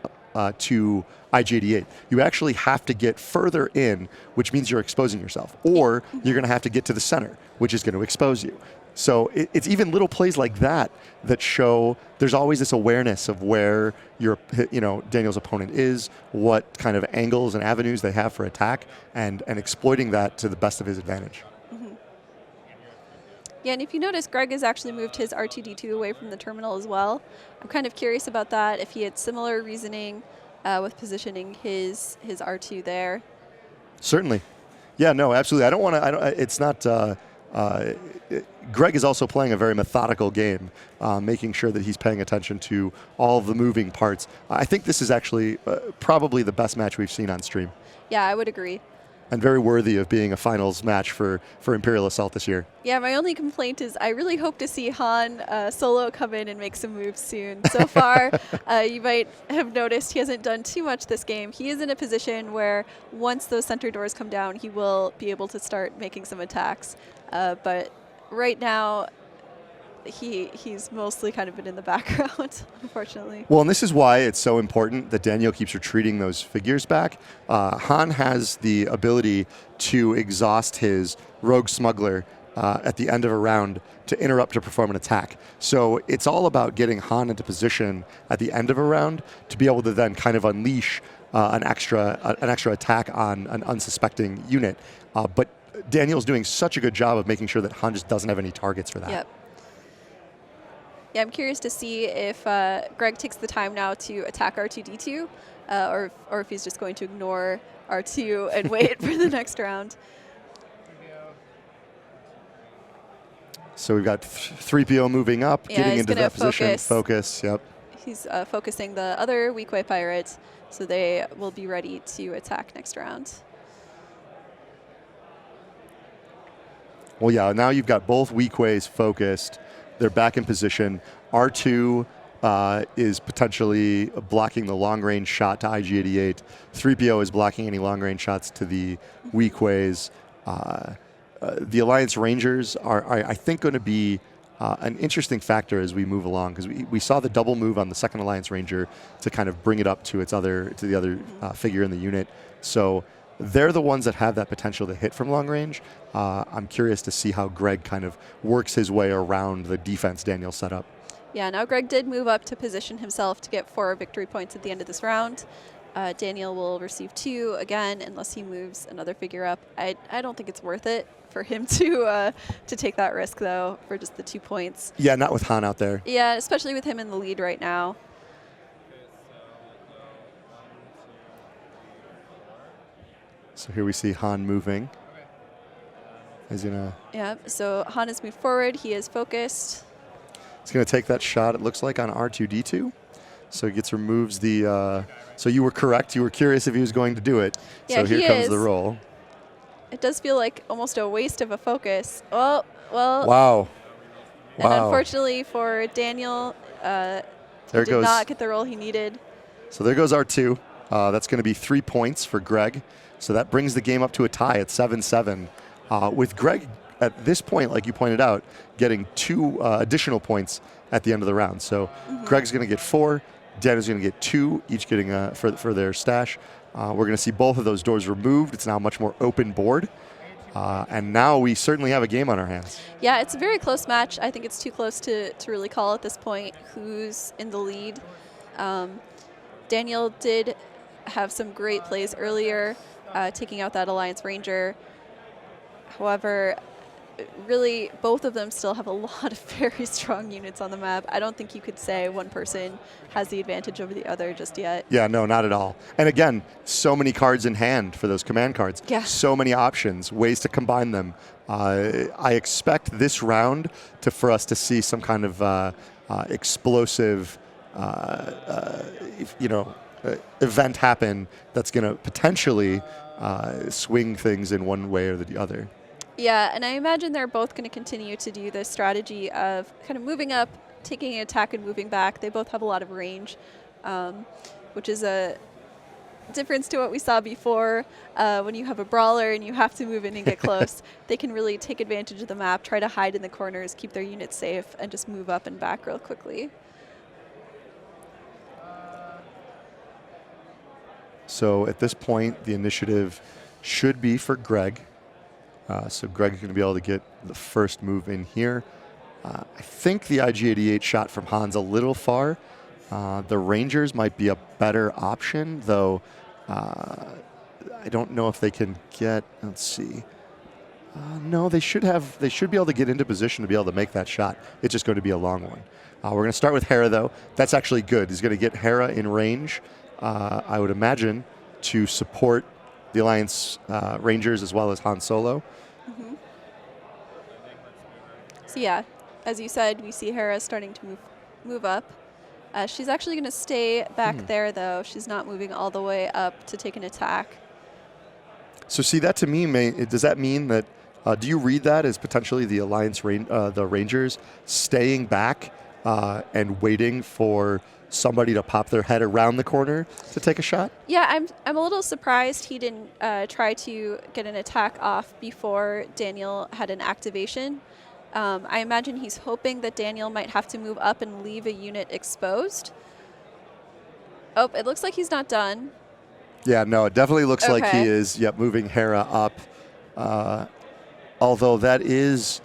to IG-88. You actually have to get further in, which means you're exposing yourself, or you're going to have to get to the center, which is going to expose you. So it's even little plays like that that show there's always this awareness of where Daniel's opponent is, what kind of angles and avenues they have for attack, and exploiting that to the best of his advantage. Yeah, and if you notice, Greg has actually moved his R2-D2 away from the terminal as well. I'm kind of curious about that, if he had similar reasoning with positioning his R2 there. Certainly. Yeah, no, absolutely. It's not... Greg is also playing a very methodical game, making sure that he's paying attention to all of the moving parts. I think this is actually probably the best match we've seen on stream. Yeah, I would agree. And very worthy of being a finals match for Imperial Assault this year. Yeah, my only complaint is I really hope to see Han Solo come in and make some moves soon. So far, you might have noticed he hasn't done too much this game. He is in a position where once those center doors come down, he will be able to start making some attacks. But right now, he's mostly kind of been in the background, unfortunately. Well, and this is why it's so important that Daniel keeps retreating those figures back. Han has the ability to exhaust his rogue smuggler at the end of a round to interrupt or perform an attack. So it's all about getting Han into position at the end of a round to be able to then kind of unleash an extra attack on an unsuspecting unit. But Daniel's doing such a good job of making sure that Han just doesn't have any targets for that. Yep. Yeah, I'm curious to see if Greg takes the time now to attack R2-D2, or if he's just going to ignore R2 and wait for the next round. So we've got 3PO moving up, getting into that position. Focus, yep. He's focusing the other Weequay pirates, so they will be ready to attack next round. Well, yeah, now you've got both Weequays focused. They're back in position. R2 is potentially blocking the long-range shot to IG-88. 3PO is blocking any long-range shots to the Weequays. The Alliance Rangers are I think, going to be an interesting factor as we move along, because we saw the double move on the second Alliance Ranger to kind of bring it up to the other figure in the unit. So they're the ones that have that potential to hit from long range. I'm curious to see how Greg kind of works his way around the defense Daniel set up. Yeah, now Greg did move up to position himself to get 4 victory points at the end of this round. Daniel will receive 2 again unless he moves another figure up. I don't think it's worth it for him to take that risk, though, for just the 2 points. Yeah, not with Han out there. Yeah, especially with him in the lead right now. So here we see Han moving. He's gonna Yeah, so Han has moved forward. He is focused. take that shot. It looks like on R2D2. So he removes the. So you were correct. You were curious if he was going to do it. Yeah, so here he comes is. the roll. It does feel like almost a waste of a focus. Oh, well. Wow. And Wow. unfortunately for Daniel, he There did goes. not get the roll he needed. So there goes R2. That's going to be 3 points for Greg. So that brings the game up to a tie at 7-7. With Greg at this point, like you pointed out, getting 2 additional points at the end of the round. So Greg's going to get 4. Daniel's going to get 2, each getting for their stash. We're going to see both of those doors removed. It's now a much more open board. And now we certainly have a game on our hands. Yeah, it's a very close match. I think it's too close to really call at this point who's in the lead. Daniel did have some great plays earlier, taking out that Alliance Ranger. However, really, both of them still have a lot of very strong units on the map. I don't think you could say one person has the advantage over the other just yet. Yeah, no, not at all. And again, so many cards in hand for those command cards. Yeah. So many options, ways to combine them. I expect this round for us to see some kind of explosive, event happen that's going to potentially swing things in one way or the other. Yeah, and I imagine they're both going to continue to do this strategy of kind of moving up, taking an attack and moving back. They both have a lot of range, which is a difference to what we saw before. When you have a brawler and you have to move in and get close, they can really take advantage of the map, try to hide in the corners, keep their units safe, and just move up and back real quickly. So at this point, the initiative should be for Greg. So Greg's going to be able to get the first move in here. I think the IG-88 shot from Han's a little far. The Rangers might be a better option, though I don't know if they can get, let's see. No, they should be able to get into position to be able to make that shot. It's just going to be a long one. We're going to start with Hera, though. That's actually good. He's going to get Hera in range, I would imagine, to support the Alliance Rangers as well as Han Solo. Mm-hmm. So yeah, as you said, we see Hera starting to move up. She's actually going to stay back there, though. She's not moving all the way up to take an attack. So see, that to me, does that mean that, do you read that as potentially the Alliance, the Rangers staying back and waiting for somebody to pop their head around the corner to take a shot? Yeah, I'm a little surprised he didn't try to get an attack off before Daniel had an activation. I imagine he's hoping that Daniel might have to move up and leave a unit exposed. Oh, it looks like he's not done. Yeah, no, it definitely looks like he Okay. is, moving Hera up. Although that is...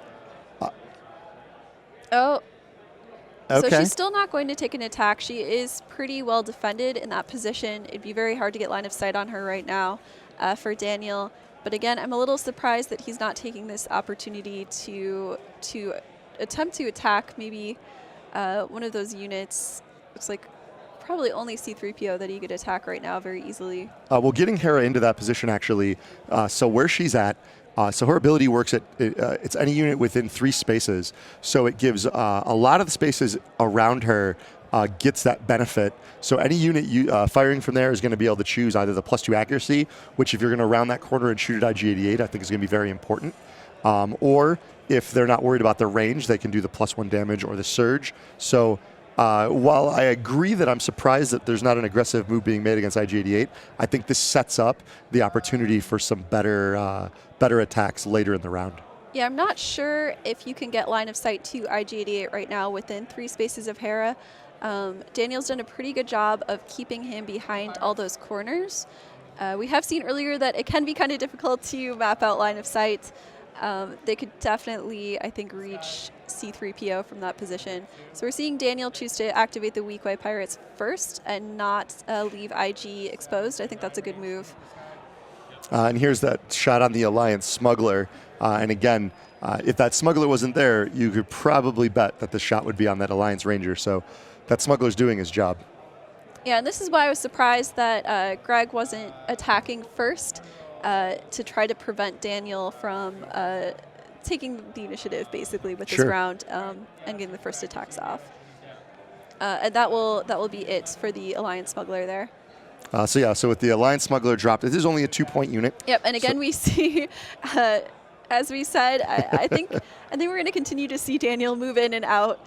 Oh, okay. so she's still not going to take an attack. She is pretty well defended in that position. It'd be very hard to get line of sight on her right now for Daniel. But again, I'm a little surprised that he's not taking this opportunity to attempt to attack maybe one of those units. Looks like probably only C-3PO that he could attack right now very easily. Well, getting Hera into that position, actually, so where she's at, so her ability works at, it's any unit within 3 spaces. So it gives a lot of the spaces around her gets that benefit. So any unit firing from there is going to be able to choose either the +2 accuracy, which if you're going to round that corner and shoot at IG-88, I think is going to be very important. Or if they're not worried about the range, they can do the +1 damage or the surge. So while I agree that I'm surprised that there's not an aggressive move being made against IG-88, I think this sets up the opportunity for some better attacks later in the round. Yeah, I'm not sure if you can get line of sight to IG-88 right now within 3 spaces of Hera. Daniel's done a pretty good job of keeping him behind all those corners. We have seen earlier that it can be kind of difficult to map out line of sight. They could definitely, I think, reach C-3PO from that position. So we're seeing Daniel choose to activate the Weak White Pirates first and not leave IG exposed. I think that's a good move. And here's that shot on the Alliance Smuggler. And again, if that Smuggler wasn't there, you could probably bet that the shot would be on that Alliance Ranger. So that Smuggler's doing his job. Yeah, and this is why I was surprised that Greg wasn't attacking first to try to prevent Daniel from taking the initiative basically with this Sure. round and getting the first attacks off. And that will be it for the Alliance Smuggler there. So with the Alliance Smuggler dropped, this is only a 2-point unit. Yep, and again we see, as we said, I think we're going to continue to see Daniel move in and out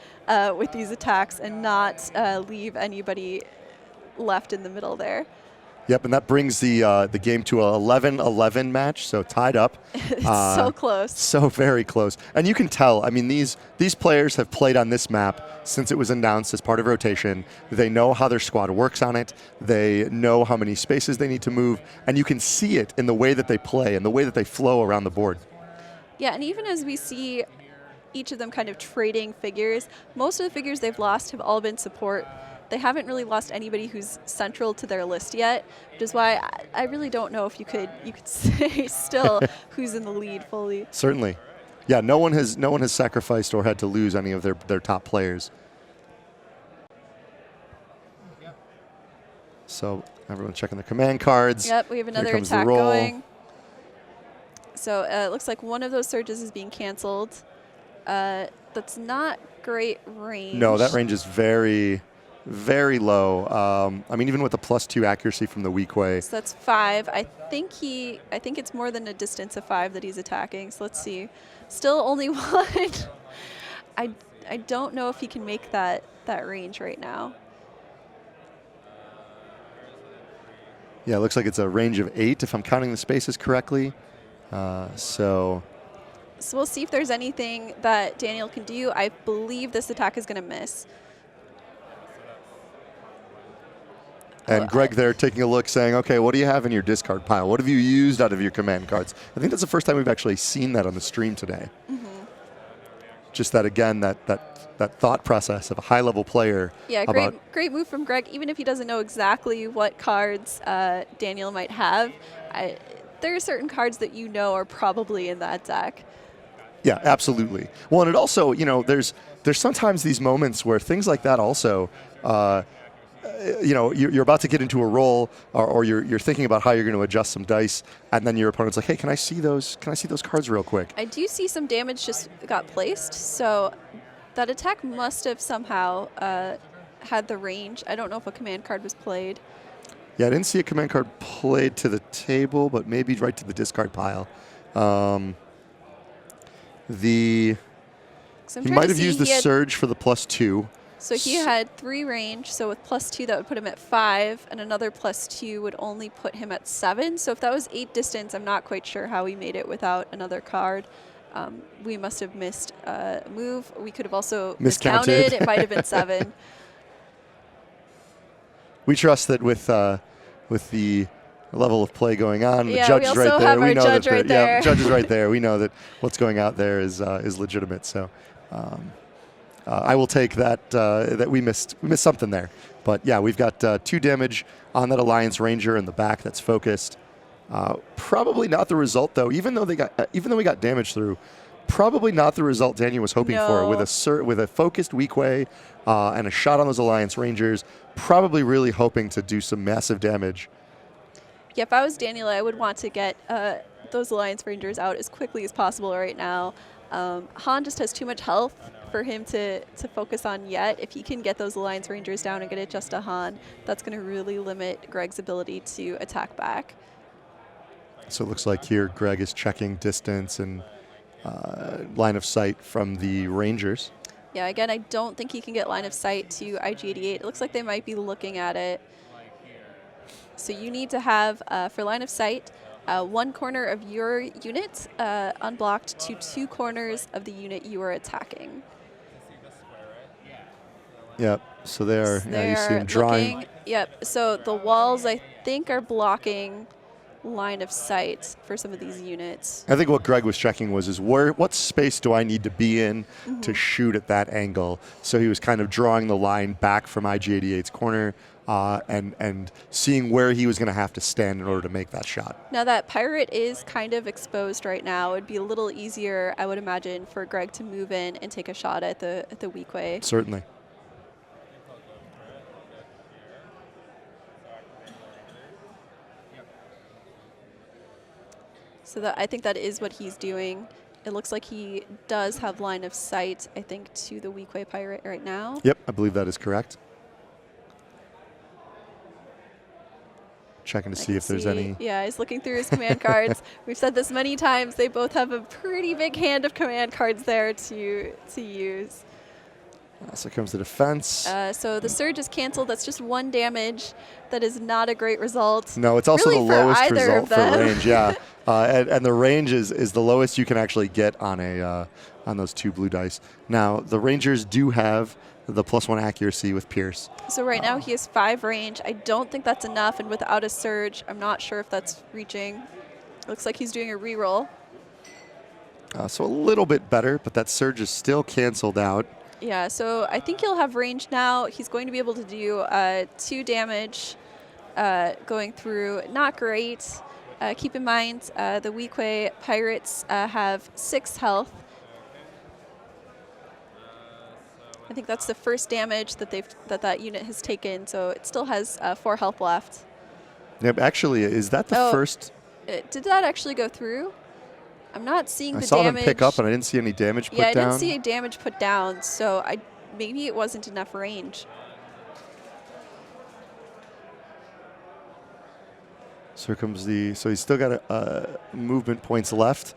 with these attacks and not leave anybody left in the middle there. Yep, and that brings the game to a 11-11 match, so tied up. It's so close. So very close. And you can tell, I mean, these players have played on this map since it was announced as part of rotation. They know how their squad works on it. They know how many spaces they need to move. And you can see it in the way that they play and the way that they flow around the board. Yeah, and even as we see each of them kind of trading figures, most of the figures they've lost have all been support. They haven't really lost anybody who's central to their list yet, which is why I really don't know if you could say still who's in the lead fully. Certainly. Yeah, no one has sacrificed or had to lose any of their top players. So everyone checking their command cards. Yep, we have another attack going. So it looks like one of those surges is being canceled. That's not great range. No, that range is very, very low. I mean, even with the +2 accuracy from the weak way. So that's 5. I think it's more than a distance of 5 that he's attacking. So let's see. Still only 1. I don't know if he can make that range right now. Yeah, it looks like it's a range of 8 if I'm counting the spaces correctly. So we'll see if there's anything that Daniel can do. I believe this attack is going to miss. And Greg there taking a look, saying, okay, what do you have in your discard pile? What have you used out of your command cards? I think that's the first time we've actually seen that on the stream today. Mm-hmm. Just that, again, that thought process of a high-level player. Yeah, great move from Greg. Even if he doesn't know exactly what cards Daniel might have, there are certain cards that you know are probably in that deck. Yeah, absolutely. Well, and it also, there's sometimes these moments where things like that also, you're about to get into a roll, or you're thinking about how you're going to adjust some dice, and then your opponent's like, hey, can I see those cards real quick? I do see some damage just got placed, so that attack must have somehow had the range. I don't know if a command card was played. Yeah, I didn't see a command card played to the table, but maybe right to the discard pile. He might have used the surge for the +2. So he had 3 range, so with +2 that would put him at 5, and another +2 would only put him at 7. So if that was 8 distance, I'm not quite sure how he made it without another card. We must have missed a move. We could have also miscounted. It might have been 7. We trust that with the level of play going on, yeah, the judge is right there. We know that right there. Yeah, the judge is right there. We know that what's going out there is legitimate. So I will take that we missed something there. But yeah, we've got 2 damage on that Alliance Ranger in the back that's focused. Probably not the result though. Even though we got damage through, probably not the result Daniel was hoping for with a focused weak way and a shot on those Alliance Rangers. Probably really hoping to do some massive damage. Yeah, if I was Daniel, I would want to get those Alliance Rangers out as quickly as possible right now. Han just has too much health for him to focus on yet. If he can get those Alliance Rangers down and get it just to Han, that's going to really limit Greg's ability to attack back. So it looks like here Greg is checking distance and line of sight from the Rangers. Yeah, again, I don't think he can get line of sight to IG-88. It looks like they might be looking at it. So you need to have, for line of sight, 1 corner of your unit unblocked to 2 corners of the unit you are attacking. Yep, so they are, you see them drawing. Yep, so the walls, I think, are blocking line of sight for some of these units. I think what Greg was checking was what space do I need to be in to shoot at that angle? So he was kind of drawing the line back from IG-88's corner and seeing where he was going to have to stand in order to make that shot. Now that pirate is kind of exposed right now. It'd be a little easier, I would imagine, for Greg to move in and take a shot at the weak way. Certainly. So I think that is what he's doing. It looks like he does have line of sight, I think, to the Weequay Pirate right now. Yep, I believe that is correct. Checking to see if there's any. Yeah, he's looking through his command cards. We've said this many times. They both have a pretty big hand of command cards there to use. So comes the defense. So the surge is canceled. That's just 1 damage. That is not a great result. No, it's also really the for lowest either result of for them. range. Yeah, and the range is the lowest you can actually get on a on those 2 blue dice. Now the Rangers do have the +1 accuracy with Pierce. So right now he has 5 range. I don't think that's enough, and without a surge, I'm not sure if that's reaching. Looks like he's doing a reroll. So a little bit better, but that surge is still canceled out. Yeah, so I think he'll have range now. He's going to be able to do 2 damage going through. Not great. Keep in mind, the Weequay Pirates have 6 health. I think that's the first damage that that unit has taken, so it still has 4 health left. Yep, actually, is that the first? Did that actually go through? I'm not seeing the I saw damage. them pick up, and I didn't see any damage put down. Yeah, I didn't see a damage put down, so maybe it wasn't enough range. So here comes so he's still got movement points left.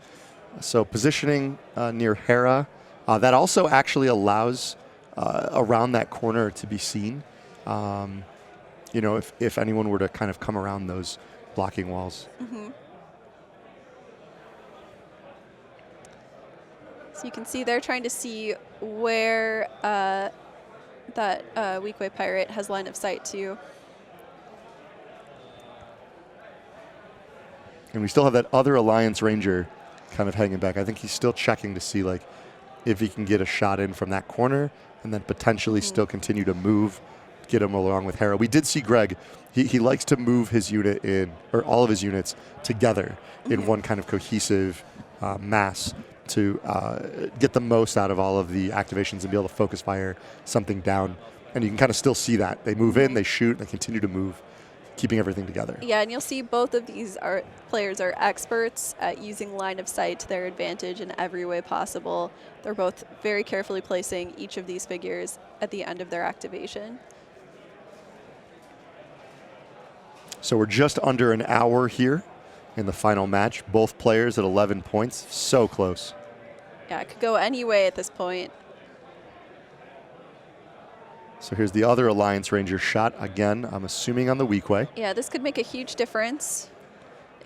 So positioning near Hera. That also actually allows around that corner to be seen. You know, if anyone were to kind of come around those blocking walls. Mm-hmm. So you can see they're trying to see where that Weequay Pirate has line of sight to. And we still have that other Alliance Ranger kind of hanging back. I think he's still checking to see like if he can get a shot in from that corner and then potentially still continue to move, get him along with Hera. We did see Greg. He likes to move his unit in, or all of his units together in one kind of cohesive mass to get the most out of all of the activations and be able to focus fire something down. And you can kind of still see that. They move in, they shoot, they continue to move, keeping everything together. Yeah, and you'll see both of these players are experts at using line of sight to their advantage in every way possible. They're both very carefully placing each of these figures at the end of their activation. So we're just under an hour here in the final match. Both players at 11 points. So close. Yeah, it could go any way at this point. So here's the other Alliance Ranger shot again. I'm assuming on the Weequay. Yeah, this could make a huge difference.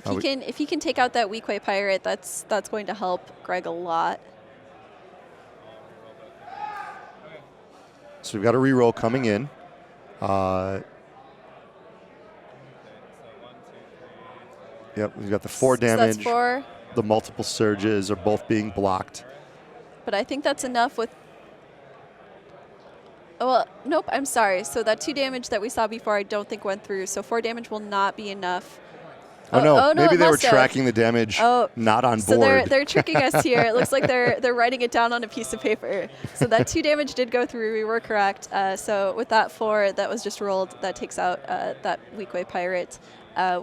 If he can take out that Weequay Pirate, that's going to help Greg a lot. So we've got a reroll coming in. Yep, we've got the 4 damage. So that's 4. The multiple surges are both being blocked. But I think that's enough with... Oh, well, nope, I'm sorry. So that 2 damage that we saw before I don't think went through. So 4 damage will not be enough. Oh, no, maybe they were must have. tracking the damage not on board. So they're tricking us here. It looks like they're writing it down on a piece of paper. So that 2 damage did go through. We were correct. So with that 4 that was just rolled, that takes out that Weequay Pirate,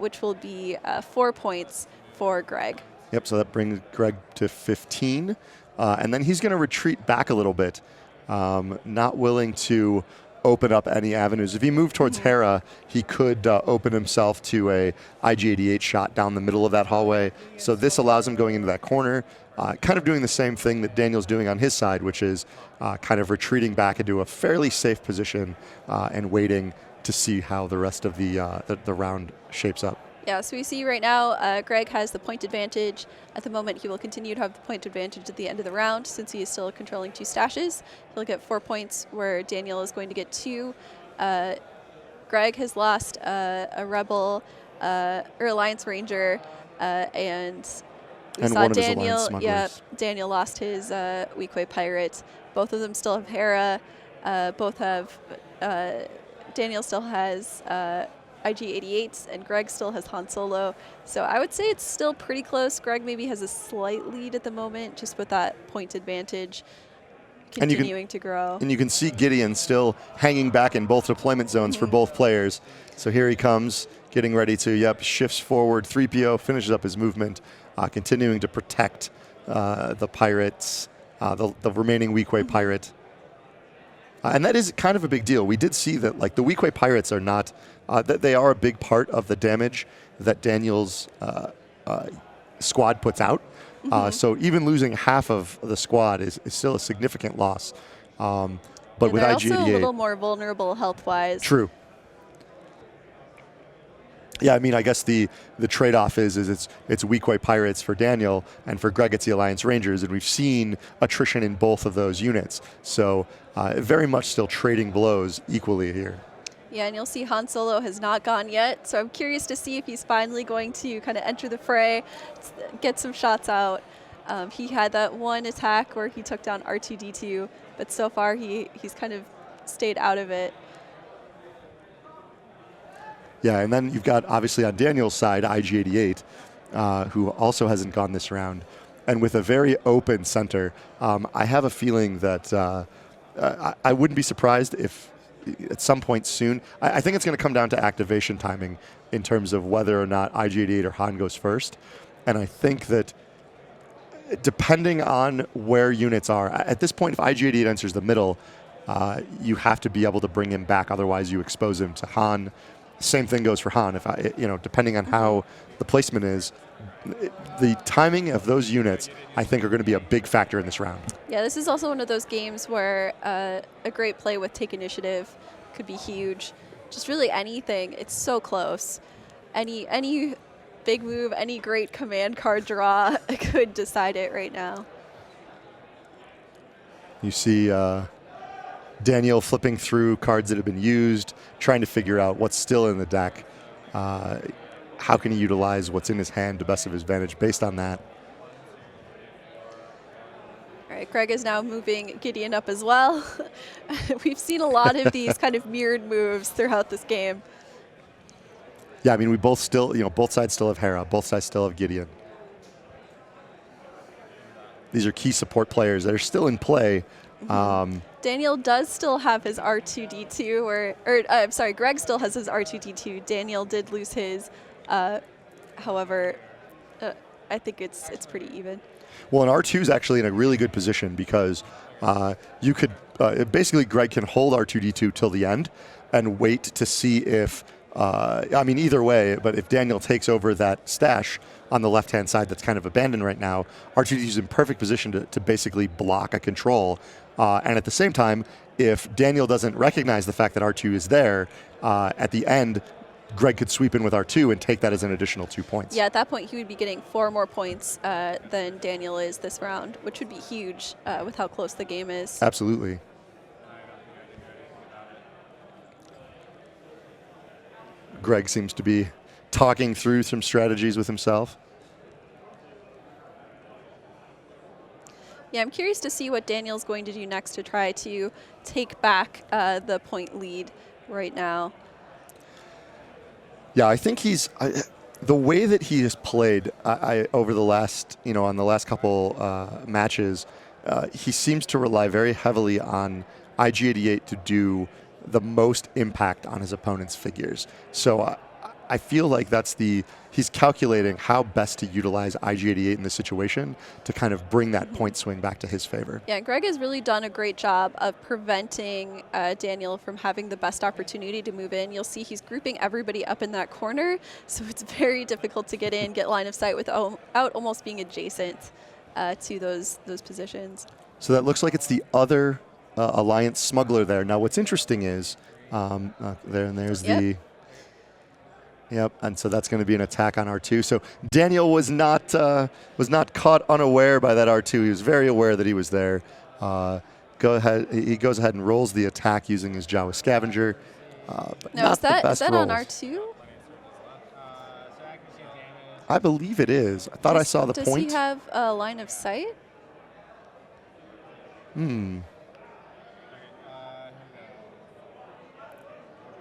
which will be 4 points for Greg. Yep, so that brings Greg to 15. And then he's going to retreat back a little bit, not willing to open up any avenues. If he moved towards Hera, he could open himself to a IG-88 shot down the middle of that hallway. So this allows him going into that corner, kind of doing the same thing that Daniel's doing on his side, which is kind of retreating back into a fairly safe position and waiting to see how the rest of the round shapes up. Yeah, so we see right now Greg has the point advantage. At the moment, he will continue to have the point advantage at the end of the round since he is still controlling 2 stashes. He'll get 4 points where Daniel is going to get 2. Greg has lost a Rebel or Alliance Ranger, and we saw one of his Daniel. Alliance smugglers. Yeah, Daniel lost his Weequay Pirate. Both of them still have Hera. Both have Daniel still has IG-88s, and Greg still has Han Solo. So I would say it's still pretty close. Greg maybe has a slight lead at the moment, just with that point advantage continuing to grow. And you can see Gideon still hanging back in both deployment zones for both players. So here he comes, getting ready to, shifts forward. 3PO finishes up his movement, continuing to protect the pirates, the remaining Weequay pirate. And that is kind of a big deal. We did see that like the Weequay pirates are not, that they are a big part of the damage that Daniel's squad puts out. So even losing half of the squad is still a significant loss. But And with they're IG-88, also a little more vulnerable health-wise. true. Yeah, I mean, I guess the trade-off is it's Weequay Pirates for Daniel, and for Greg it's the Alliance Rangers, and we've seen attrition in both of those units. So very much still trading blows equally here. Yeah, and you'll see Han Solo has not gone yet, so I'm curious to see if he's finally going to kind of enter the fray, get some shots out. He had that one attack where he took down R2-D2, but so far he's kind of stayed out of it. Yeah, and then you've got, obviously, on Daniel's side, IG-88, who also hasn't gone this round. And with a very open center, I have a feeling that I wouldn't be surprised if at some point soon, I think it's going to come down to activation timing in terms of whether or not IG-88 or Han goes first. And I think that depending on where units are, at this point, if IG-88 enters the middle, you have to be able to bring him back. Otherwise, you expose him to Han. Same thing goes for Han. If depending on how the placement is, the timing of those units, I think, are going to be a big factor in this round. Yeah, this is also one of those games where a great play with Take Initiative could be huge. Just really anything. It's so close. Any big move, any great command card draw could decide it right now. You see Daniel flipping through cards that have been used, trying to figure out what's still in the deck. How can he utilize what's in his hand to best of his advantage based on that? All right, Greg is now moving Gideon up as well. We've seen a lot of these kind of mirrored moves throughout this game. Yeah, I mean, we both still, both sides still have Hera, both sides still have Gideon. These are key support players that are still in play. Daniel does still have his R2-D2, I'm sorry, Greg still has his R2-D2. Daniel did lose his. However, I think it's pretty even. Well, and R2 is actually in a really good position because you could basically Greg can hold R2-D2 till the end and wait to see if either way. But if Daniel takes over that stash on the left-hand side that's kind of abandoned right now, R2-D2 is in perfect position to basically block a control. And at the same time, if Daniel doesn't recognize the fact that R2 is there, at the end, Greg could sweep in with R2 and take that as an additional 2 points. Yeah, at that point, he would be getting 4 more points than Daniel is this round, which would be huge with how close the game is. Absolutely. Greg seems to be talking through some strategies with himself. Yeah, I'm curious to see what Daniel's going to do next to try to take back the point lead right now. Yeah, I think the way that he has played over the last, on the last couple matches, he seems to rely very heavily on IG-88 to do the most impact on his opponent's figures. So I feel like he's calculating how best to utilize IG-88 in this situation to kind of bring that point swing back to his favor. Yeah, Greg has really done a great job of preventing Daniel from having the best opportunity to move in. You'll see he's grouping everybody up in that corner, so it's very difficult to get in, get line of sight without almost being adjacent to those positions. So that looks like it's the other Alliance smuggler there. Now, what's interesting is there's the. Yep, and so that's going to be an attack on R2. So Daniel was not caught unaware by that R2. He was very aware that he was there. He goes ahead and rolls the attack using his Jawa Scavenger. But now, not is that the best on rolls. R2? I believe it is. I thought I saw the point. Does he have a line of sight?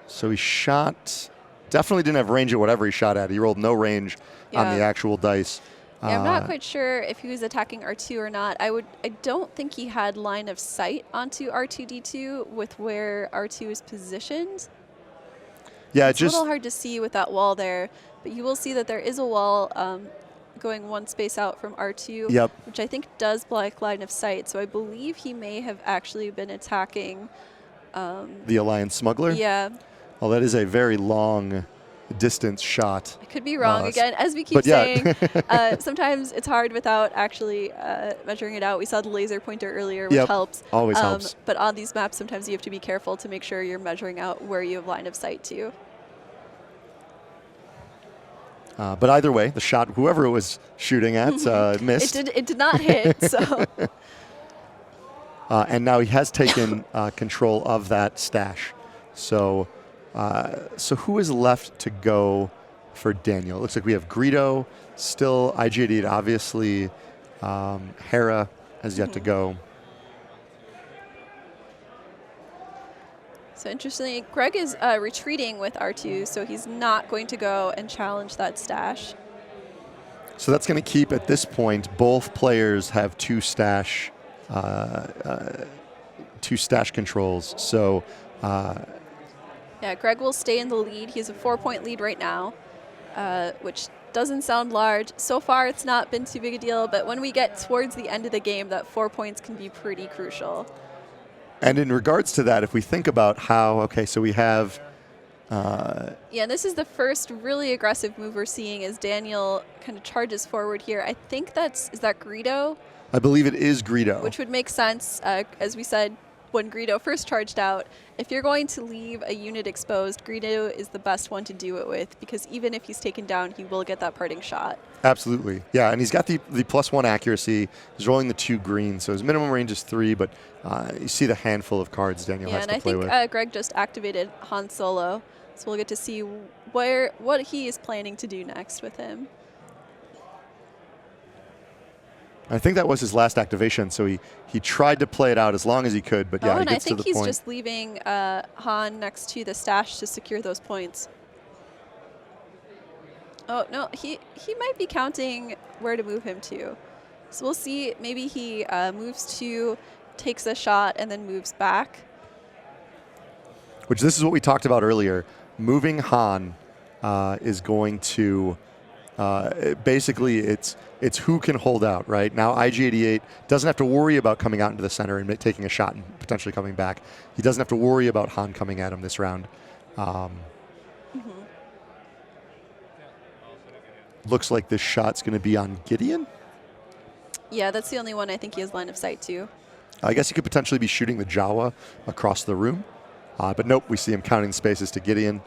So he shot. Definitely didn't have range at whatever he shot at. He rolled no range on the actual dice. Yeah, I'm not quite sure if he was attacking R2 or not. I don't think he had line of sight onto R2-D2 with where R2 is positioned. Yeah, it's a little hard to see with that wall there, but you will see that there is a wall going one space out from R2, Yep. which I think does block line of sight. So I believe he may have actually been attacking. The Alliance Smuggler? Yeah, Well, that is a very long distance shot. I could be wrong again. As we keep but yeah. saying, sometimes it's hard without actually measuring it out. We saw the laser pointer earlier, which Yep, helps. always helps. But on these maps, sometimes you have to be careful to make sure you're measuring out where you have line of sight to. But either way, the shot, whoever it was shooting at, missed. It did not hit, so. And now he has taken control of that stash. So, so who is left to go for Daniel? It looks like we have Greedo, still IG-88, obviously. Hera has yet to go. So interestingly, Greg is retreating with R2, so he's not going to go and challenge that stash. So that's going to keep, at this point, both players have two stash controls. So, yeah, Greg will stay in the lead. He has a 4-point lead right now, which doesn't sound large. So far, it's not been too big a deal, but when we get towards the end of the game, that 4 points can be pretty crucial. and in regards to that, if we think about how, okay, so we have. Yeah, this is the first really aggressive move we're seeing as Daniel kind of charges forward here. I think is that Greedo? I believe it is Greedo. Which would make sense, as we said when Greedo first charged out. If you're going to leave a unit exposed, Greedo is the best one to do it with, because even if he's taken down, he will get that parting shot. Absolutely. Yeah, and he's got the +1 accuracy. He's rolling the 2 green, so his minimum range is 3, but you see the handful of cards Daniel has to play with. I think Greg just activated Han Solo, so we'll get to see what he is planning to do next with him. I think that was his last activation, so he tried to play it out as long as he could, but yeah, he And I gets to think the he's point. just leaving Han next to the stash to secure those points. Oh, no, he might be counting where to move him to. So we'll see. Maybe he moves to, takes a shot, and then moves back. Which this is what we talked about earlier. Moving Han is going to basically it's who can hold out, right? Now IG-88 doesn't have to worry about coming out into the center and taking a shot and potentially coming back. He doesn't have to worry about Han coming at him this round. Looks like this shot's going to be on Gideon. Yeah, that's the only one I think he has line of sight to. I guess he could potentially be shooting the Jawa across the room. But nope, we see him counting spaces to Gideon.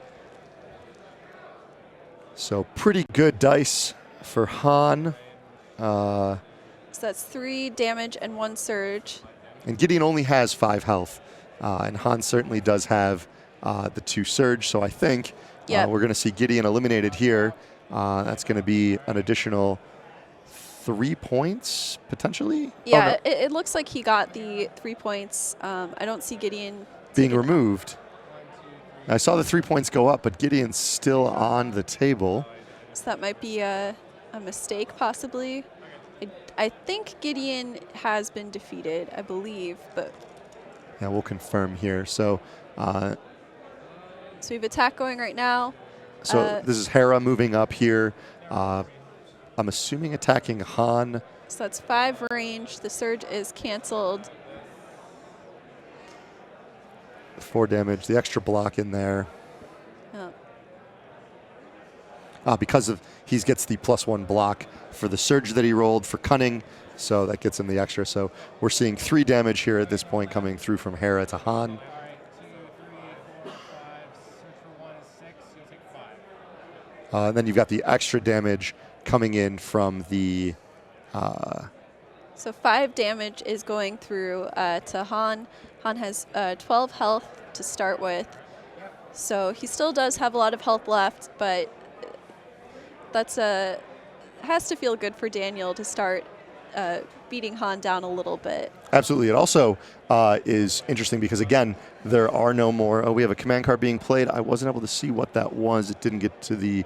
So pretty good dice for Han. So that's 3 damage and 1 surge. And Gideon only has 5 health. And Han certainly does have the 2 surge. So I think we're going to see Gideon eliminated here. That's going to be an additional 3 points, potentially? Yeah, it looks like he got the 3 points. I don't see Gideon being removed. I saw the 3 points go up, but Gideon's still on the table. So that might be a mistake, possibly. I think Gideon has been defeated, I believe, but... Yeah, we'll confirm here. So so we have attack going right now. So this is Hera moving up here. I'm assuming attacking Han. So that's 5 range. The surge is canceled. 4 damage. The extra block in there. Oh. Because of he gets the +1 block for the surge that he rolled for cunning. So that gets him the extra. So we're seeing 3 damage here at this point coming through from Hera to Han. And then you've got the extra damage coming in from the... So 5 damage is going through to Han. Han has 12 health to start with. So he still does have a lot of health left, but that's has to feel good for Daniel to start beating Han down a little bit. Absolutely. It also is interesting because, again, there are no more... Oh, we have a command card being played. I wasn't able to see what that was. It didn't get to the...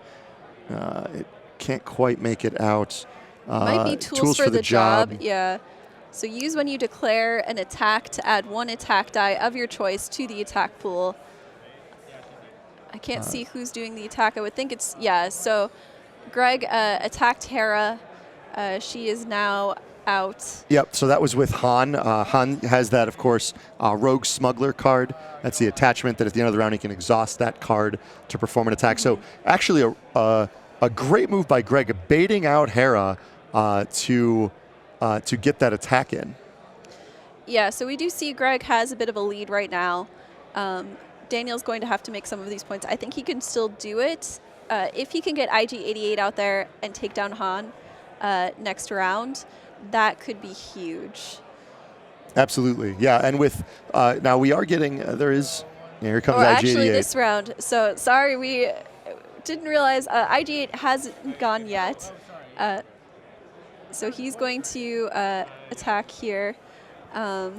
it can't quite make it out. Might be tools for the job. Yeah. So use when you declare an attack to add 1 attack die of your choice to the attack pool. I can't see who's doing the attack. I would think it's... Yeah, so Greg attacked Hera She is now out. Yep, so that was with Han. Han has that, of course, Rogue Smuggler card. That's the attachment that at the end of the round he can exhaust that card to perform an attack. So actually a great move by Greg, baiting out Hera to get that attack in. Yeah, so we do see Greg has a bit of a lead right now. Daniel's going to have to make some of these points. I think he can still do it. If he can get IG-88 out there and take down Han next round, that could be huge. Absolutely, yeah. And with now we are getting here comes IG-88. Actually, this round. So sorry, we didn't realize IG-8 hasn't gone yet. So he's going to attack here. So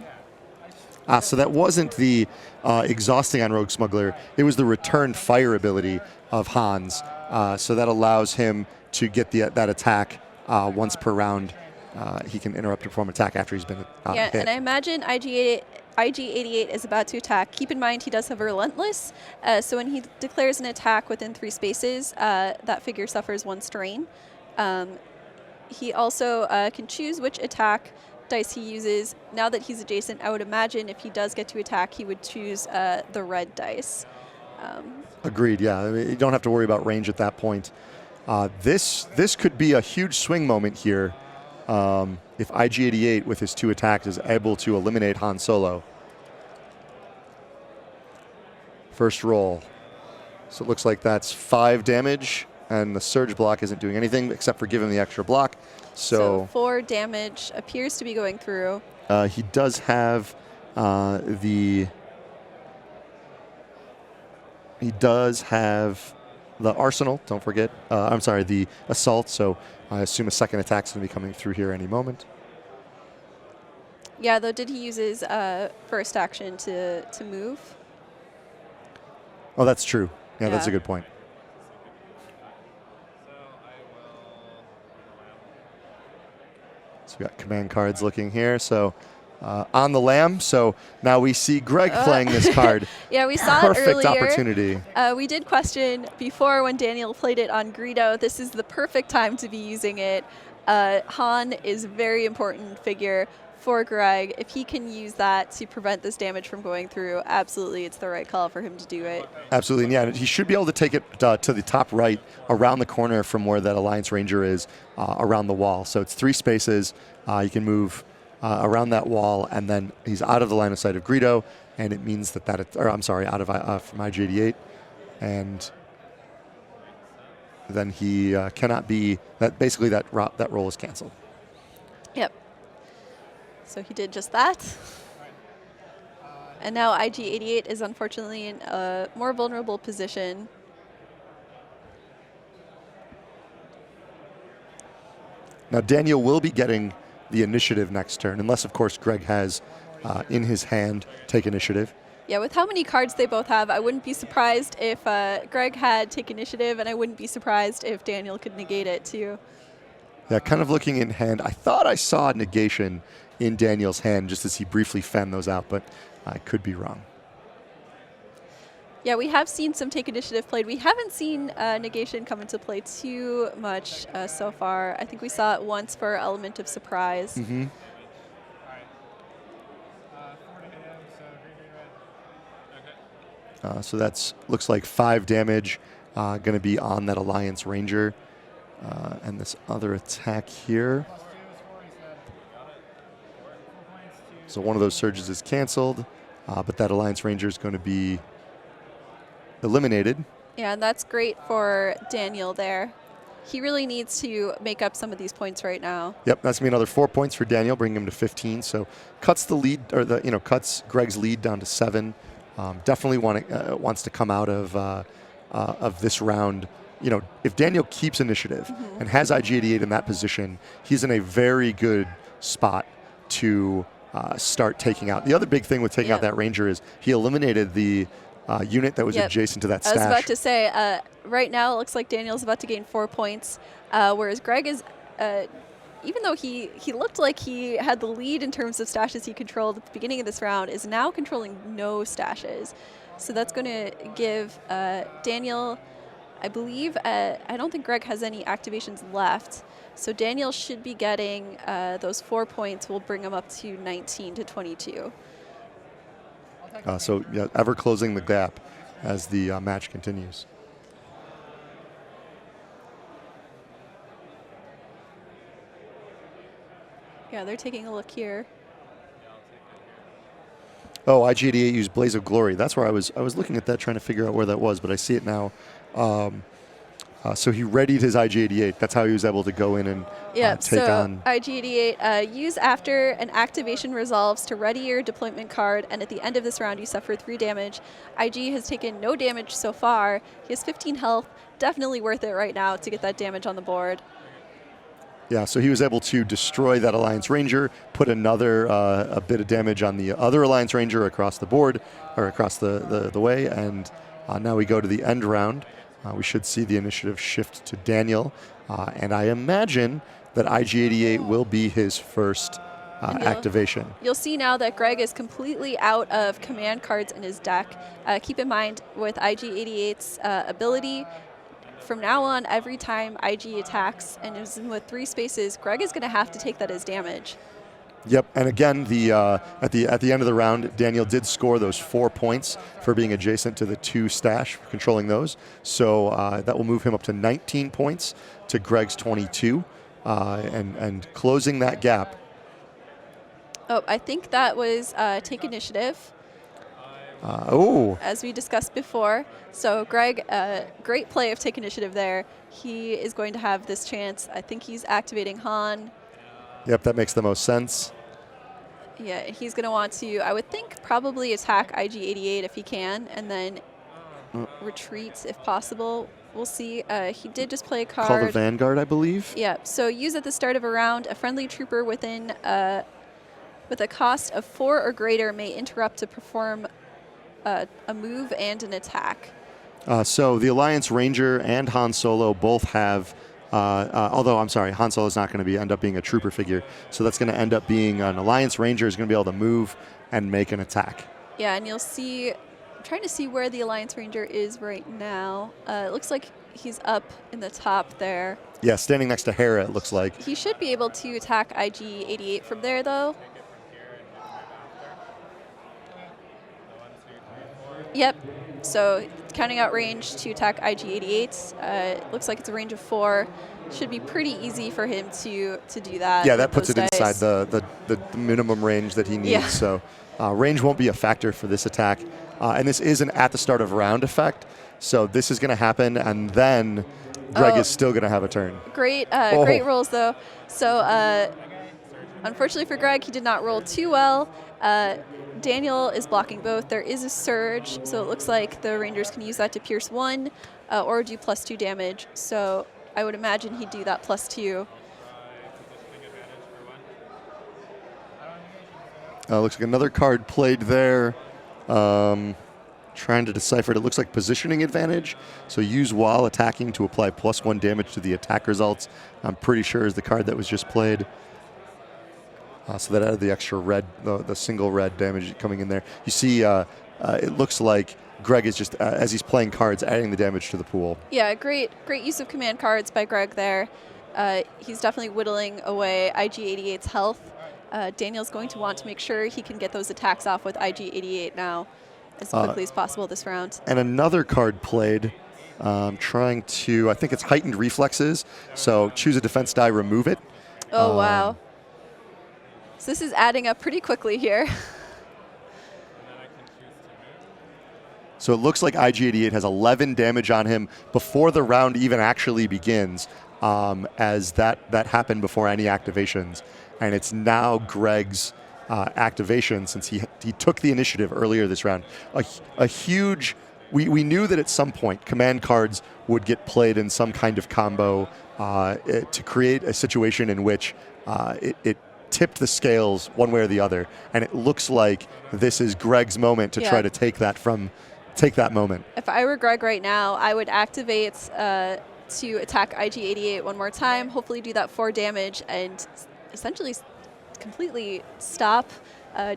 that wasn't the exhausting on Rogue Smuggler. It was the return fire ability of Han's. So that allows him to get that attack once per round. He can interrupt to perform attack after he's been hit. And I imagine IG-88 is about to attack. Keep in mind he does have Relentless, so when he declares an attack within 3 spaces, that figure suffers 1 strain. He also can choose which attack dice he uses. Now that he's adjacent, I would imagine if he does get to attack, he would choose the red dice. Agreed, yeah. I mean, you don't have to worry about range at that point. This could be a huge swing moment here. If IG-88 with his 2 attacks is able to eliminate Han Solo. First roll. So it looks like that's 5 damage, and the surge block isn't doing anything except for giving him the extra block. So 4 damage appears to be going through. He does have the arsenal, don't forget. I'm sorry, the assault, so I assume a second attack's going to be coming through here any moment. Yeah, though, did he use his first action to move? Oh, that's true. Yeah, that's a good point. So we got command cards looking here. So on the lamb. So now we see Greg playing this card. Yeah, we saw it earlier. Perfect opportunity. We did question before when Daniel played it on Greedo. This is the perfect time to be using it. Han is a very important figure for Greg. If he can use that to prevent this damage from going through, absolutely, it's the right call for him to do it. Absolutely, and yeah, he should be able to take it to the top right, around the corner from where that Alliance Ranger is, around the wall. So it's 3 spaces. You can move around that wall, and then he's out of the line of sight of Greedo, and it means that out of from IG-88, and then he cannot be that. Basically, that roll is canceled. Yep. So he did just that. And now IG-88 is unfortunately in a more vulnerable position. Now Daniel will be getting the initiative next turn, unless of course Greg has in his hand take initiative. Yeah, with how many cards they both have, I wouldn't be surprised if Greg had take initiative, and I wouldn't be surprised if Daniel could negate it too. Yeah, kind of looking in hand. I thought I saw negation in Daniel's hand just as he briefly fanned those out, but I could be wrong. Yeah, we have seen some take initiative played. We haven't seen negation come into play too much so far. I think we saw it once for element of surprise. Mm-hmm. So that's looks like 5 damage going to be on that Alliance Ranger. And this other attack here. So one of those surges is canceled, but that Alliance Ranger is going to be eliminated. Yeah, and that's great for Daniel there. He really needs to make up some of these points right now. Yep, that's going to be another 4 points for Daniel, bringing him to 15. So cuts the lead, or cuts Greg's lead down to 7. Definitely wants to come out of this round. If Daniel keeps initiative and has IG-88 in that position, he's in a very good spot to start taking out. The other big thing with taking out that Ranger is he eliminated the unit that was adjacent to that stash. I was about to say, right now it looks like Daniel's about to gain 4 points, whereas Greg is, even though he looked like he had the lead in terms of stashes he controlled at the beginning of this round, is now controlling no stashes. So that's going to give Daniel I believe, I don't think Greg has any activations left. So Daniel should be getting those 4 points. Will bring him up to 19 to 22. So yeah, ever closing the gap as the match continues. Yeah, they're taking a look here. Oh, IG88 used Blaze of Glory. That's where I was looking at that, trying to figure out where that was, but I see it now. So he readied his IG88. That's how he was able to go in and take on. IG88, use after an activation resolves to ready your deployment card, and at the end of this round you suffer 3 damage. IG has taken no damage so far. He has 15 health. Definitely worth it right now to get that damage on the board. Yeah, so he was able to destroy that Alliance Ranger, put another a bit of damage on the other Alliance Ranger across the board, or across the way, and now we go to the end round. We should see the initiative shift to Daniel, and I imagine that IG88 will be his first activation. You'll see now that Greg is completely out of command cards in his deck. Keep in mind, with IG88's ability, from now on, every time IG attacks and is with 3 spaces, Greg is going to have to take that as damage. Yep, and again, at the end of the round, Daniel did score those 4 points for being adjacent to the 2 stash, controlling those. So that will move him up to 19 points to Greg's 22, and closing that gap. Oh, I think that was take initiative. As we discussed before. So Greg, great play of take initiative there. He is going to have this chance. I think he's activating Han. Yep, that makes the most sense. Yeah, he's going to want to, I would think, probably attack IG88 if he can, and then retreat if possible. We'll see. He did just play a card. Call the Vanguard, I believe. Yeah, so use at the start of a round. A friendly trooper within with a cost of 4 or greater may interrupt to perform a move and an attack. So the Alliance Ranger and Han Solo both have, although I'm sorry, Han Solo is not going to end up being a trooper figure. So that's going to end up being an Alliance Ranger is going to be able to move and make an attack. Yeah, and you'll see, I'm trying to see where the Alliance Ranger is right now. It looks like he's up in the top there. Yeah, standing next to Hera, it looks like. He should be able to attack IG88 from there, though. Yep. So counting out range to attack IG88. Looks like it's a range of 4. Should be pretty easy for him to do that. Yeah, that puts it inside the minimum range that he needs. Yeah. So range won't be a factor for this attack. And this is an at the start of round effect. So this is going to happen, and then Greg is still going to have a turn. Great, great rolls, though. So unfortunately for Greg, he did not roll too well. Daniel is blocking both. There is a surge, so it looks like the Rangers can use that to pierce 1 or do +2 damage. So I would imagine he'd do that +2. Looks like another card played there. Trying to decipher it. It looks like positioning advantage. So use while attacking to apply +1 damage to the attack results. I'm pretty sure is the card that was just played. So that added the extra red, the single red damage coming in there. You see, it looks like Greg is just, as he's playing cards, adding the damage to the pool. Yeah, great use of command cards by Greg there. He's definitely whittling away IG88's health. Daniel's going to want to make sure he can get those attacks off with IG88 now as quickly as possible this round. And another card played, trying to, I think it's heightened reflexes. So choose a defense die, remove it. Oh, wow. So this is adding up pretty quickly here. So it looks like IG88 has 11 damage on him before the round even actually begins, as that happened before any activations. And it's now Greg's activation since he took the initiative earlier this round. A huge, we knew that at some point command cards would get played in some kind of combo to create a situation in which it tipped the scales one way or the other, and it looks like this is Greg's moment to try to take that moment. If I were Greg right now, I would activate to attack IG88 one more time, hopefully do that 4 damage, and essentially completely stop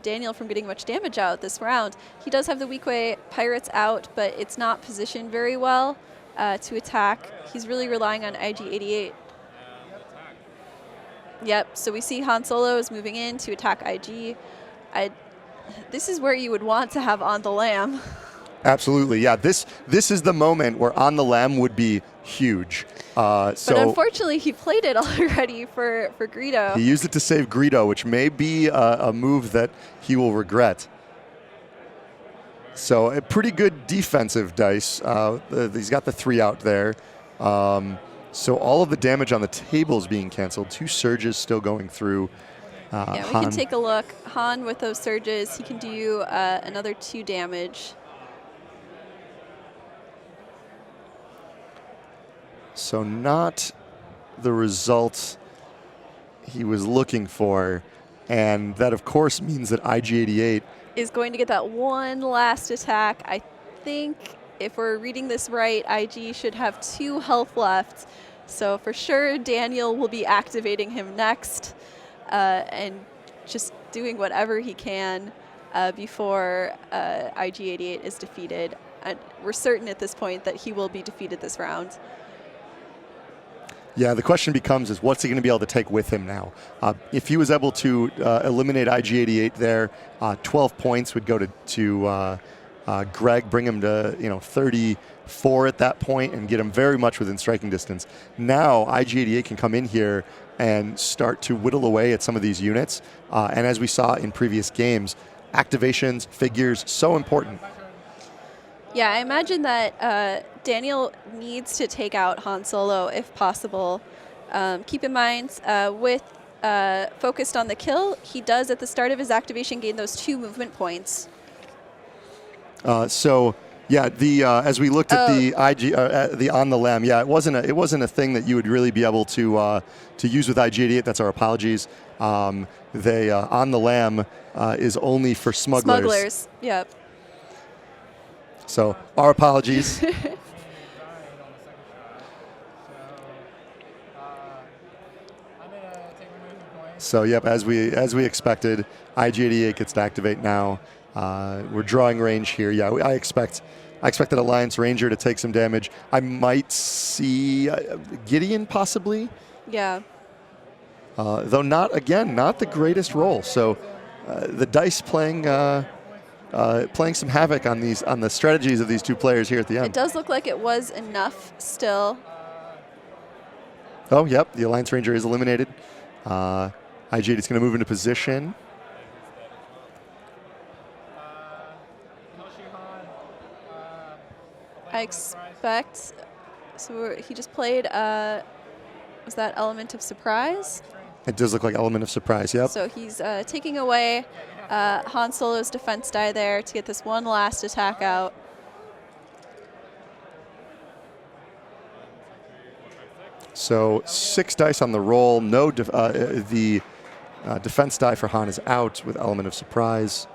Daniel from getting much damage out this round. He does have the weak way Pirates out, but it's not positioned very well. to attack. He's really relying on IG-88. Yep, so we see Han Solo is moving in to attack IG. This is where you would want to have On the Lam. Absolutely, yeah. This is the moment where On the Lam would be huge. But unfortunately, he played it already for Greedo. He used it to save Greedo, which may be a move that he will regret. So a pretty good defensive dice. He's got the 3 out there. So all of the damage on the table is being canceled. 2 surges still going through. Yeah, we can take a look. Han with those surges, he can do another 2 damage. So not the result he was looking for. And that, of course, means that IG-88 is going to get that one last attack. I think if we're reading this right, IG should have 2 health left. So for sure, Daniel will be activating him next and just doing whatever he can before IG-88 is defeated. And we're certain at this point that he will be defeated this round. Yeah, the question becomes is what's he going to be able to take with him now? If he was able to eliminate IG-88 there, 12 points would go to Greg, bring him to 34 at that point and get him very much within striking distance. Now IG-88 can come in here and start to whittle away at some of these units. And as we saw in previous games, activations, figures, so important. Yeah, I imagine that Daniel needs to take out Han Solo if possible. Keep in mind, with focused on the kill, he does at the start of his activation gain those 2 movement points. So yeah, as we looked at the On the Lam, yeah, it wasn't a thing that you would really be able to use with IG-88. That's our apologies. On the Lam is only for smugglers. Smugglers, yep. So our apologies. So yep, as we expected, IG-88 gets to activate now. We're drawing range here. Yeah, I expect that Alliance Ranger to take some damage. I might see Gideon possibly. Yeah. Though not the greatest roll. So the dice playing some havoc on the strategies of these 2 players here at the end. It does look like it was enough still. Oh, yep, the Alliance Ranger is eliminated. IG-88 is going to move into position. I expect, so he just played, was that Element of Surprise? It does look like Element of Surprise, yep. So he's taking away Han Solo's defense die there to get this one last attack out. So 6 dice on the roll. No, the defense die for Han is out with Element of Surprise.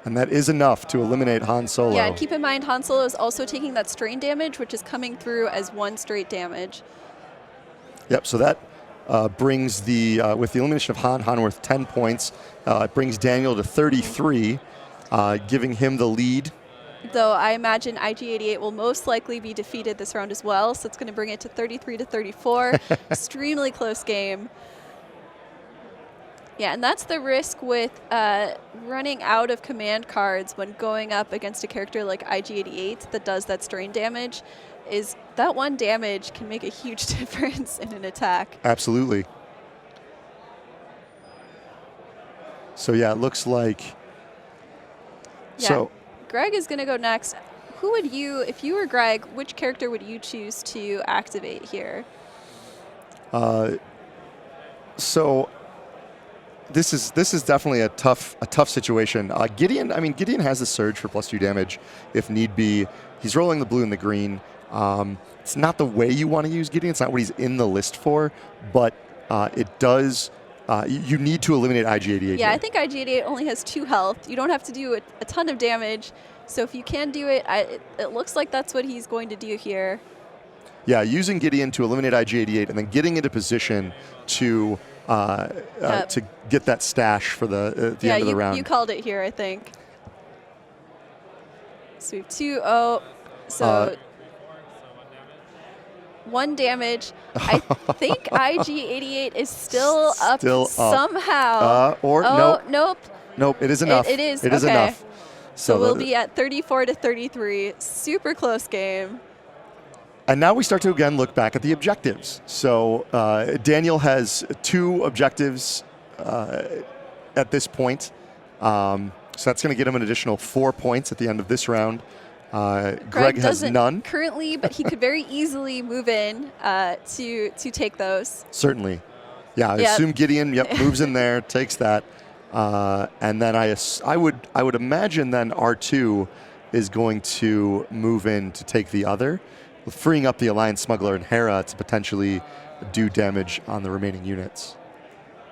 And that is enough to eliminate Han Solo. Yeah, and keep in mind Han Solo is also taking that strain damage, which is coming through as 1 straight damage. Yep, so that brings with the elimination of Han worth 10 points. It brings Daniel to 33, giving him the lead. Though I imagine IG-88 will most likely be defeated this round as well, so it's going to bring it to 33 to 34. Extremely close game. Yeah, and that's the risk with running out of command cards when going up against a character like IG-88 that does that strain damage, is that 1 damage can make a huge difference in an attack. Absolutely. So yeah, it looks like... Yeah. So Greg is going to go next. Who would you, if you were Greg, which character would you choose to activate here? So this is definitely a tough situation. Gideon has the surge for +2 damage if need be. He's rolling the blue and the green. It's not the way you want to use Gideon. It's not what he's in the list for, but it does. You need to eliminate IG-88. Yeah, I think IG-88 only has 2 health. You don't have to do a ton of damage. So if you can do it, it looks like that's what he's going to do here. Yeah, using Gideon to eliminate IG-88 and then getting into position to get that stash for the end of the round. You called it here, I think. So we have 2. Oh, So 3, 4, so 1 damage. 1 damage. I think IG88 is still up Still up. somehow. Or oh, nope. nope. Nope, it is enough. It is. It is Okay. enough. So we'll the- be at 34 to 33. Super close game. And now we start to again look back at the objectives. So Daniel has 2 objectives at this point. So that's going to get him an additional 4 points at the end of this round. Greg has doesn't none. currently, but he could very easily move in to take those. Certainly. Yeah, I Yep. assume Gideon moves in there, takes that. And then I would imagine then R2 is going to move in to take the other, freeing up the Alliance Smuggler and Hera to potentially do damage on the remaining units.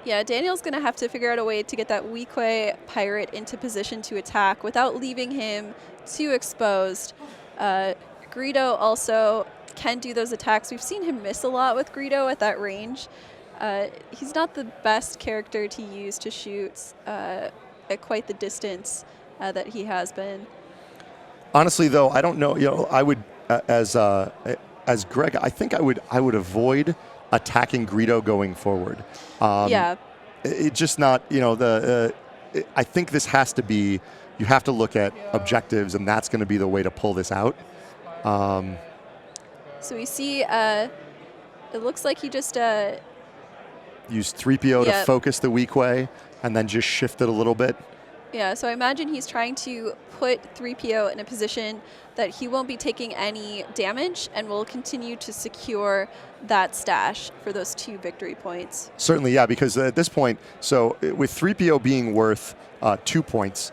Yeah, Daniel's going to have to figure out a way to get that Weequay pirate into position to attack without leaving him too exposed. Greedo also can do those attacks. We've seen him miss a lot with Greedo at that range. He's not the best character to use to shoot at quite the distance that he has been. Honestly, though, I don't know. I would, as Greg, I think I would avoid attacking Greedo going forward. Yeah. It's just not, I think this has to be, you have to look at objectives, and that's going to be the way to pull this out. So we see, it looks like he just, Use 3PO to Yep. focus the Weequay, and then just shift it a little bit. yeah, so I imagine he's trying to put 3PO in a position that he won't be taking any damage and will continue to secure that stash for those 2 victory points. Certainly, yeah, because at this point, so with 3PO being worth 2 points,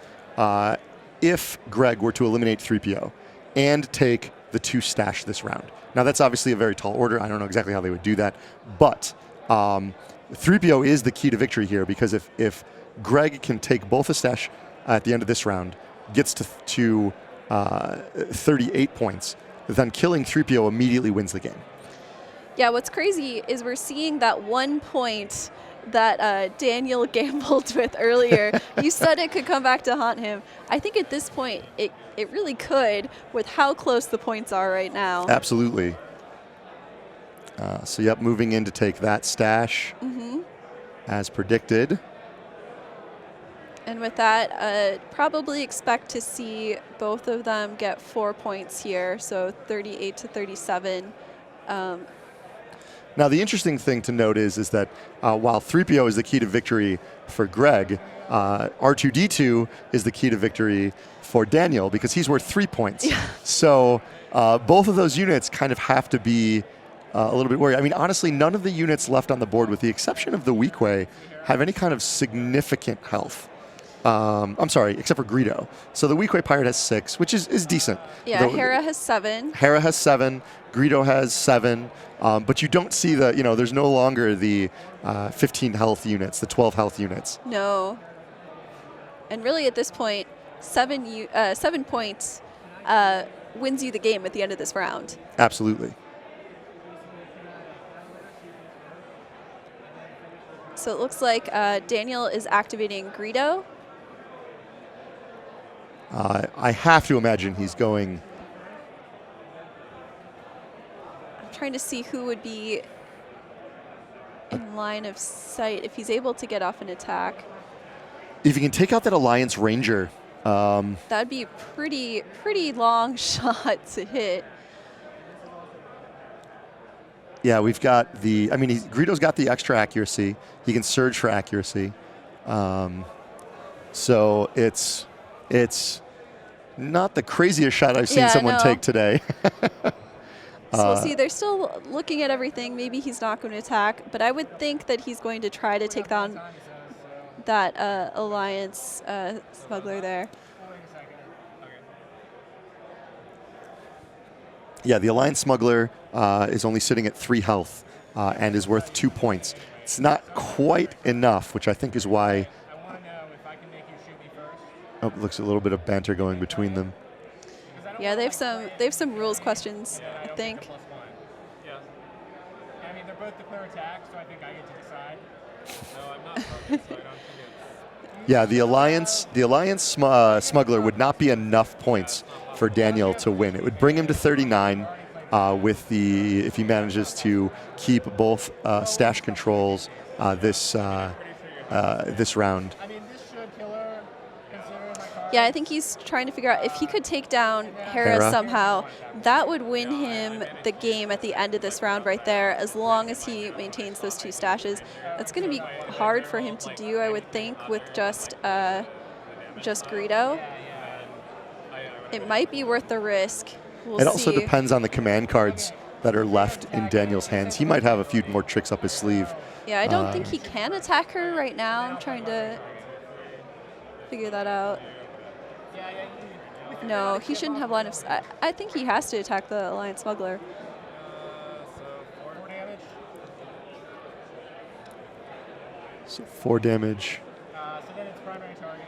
if Greg were to eliminate 3PO and take the 2 stash this round. Now, that's obviously a very tall order. I don't know exactly how they would do that, but 3PO is the key to victory here, because if Greg can take both a stash at the end of this round, gets to 38 points, then killing 3PO immediately wins the game. Yeah, what's crazy is we're seeing that 1 point that Daniel gambled with earlier. You said it could come back to haunt him. I think at this point, it really could, with how close the points are right now. Absolutely. So, yep, moving in to take that stash as predicted. And with that, probably expect to see both of them get 4 points here, so 38 to 37. Now, the interesting thing to note is that while 3PO is the key to victory for Greg, R2-D2 is the key to victory for Daniel, because he's worth 3 points. Yeah. So both of those units kind of have to be a little bit worried. I mean, honestly, none of the units left on the board, with the exception of the Weequay, have any kind of significant health. I'm sorry, except for Greedo. So the Weequay Pirate has 6, which is decent. Yeah, Hera has 7. Hera has 7. Greedo has 7. But you don't see there's no longer the 15 health units, the 12 health units. No. And really at this point, 7 points wins you the game at the end of this round. Absolutely. So it looks like Daniel is activating Greedo. I have to imagine he's going. I'm trying to see who would be in line of sight if he's able to get off an attack. If you can take out that Alliance Ranger. That'd be a pretty long shot to hit. Yeah, we've got the. I mean, Greedo's got the extra accuracy. He can surge for accuracy. So it's not the craziest shot I've seen someone take today. So we'll see. They're still looking at everything. Maybe he's not going to attack, but I would think that he's going to try to take down that Alliance smuggler there. Yeah, the Alliance Smuggler is only sitting at 3 health and is worth 2 points. It's not quite enough, which I think is why. I want to know if I can make you shoot me first. Oh, looks a little bit of banter going between them. Yeah, they have some rules questions, I think. +1. Yeah. I mean, they're both declare attacks, so I think I get to decide. No, I'm not focused, so I don't think it's. Yeah, the Alliance Smuggler would not be enough points for Daniel to win. It would bring him to 39 with if he manages to keep both stash controls this round. I mean, this should kill her, considering my card. Yeah, I think he's trying to figure out if he could take down Hera Hera. somehow, that would win him the game at the end of this round right there, as long as he maintains those 2 stashes. That's going to be hard for him to do, I would think, with just Greedo. It might be worth the risk. We'll It also see. depends on the command cards that are left in Daniel's hands. He might have a few more tricks up his sleeve. Yeah, I don't think he can attack her right now. I'm trying to figure that out. No, he shouldn't have line of sight. I think he has to attack the Alliance Smuggler. So 4 damage. So then it's primary target.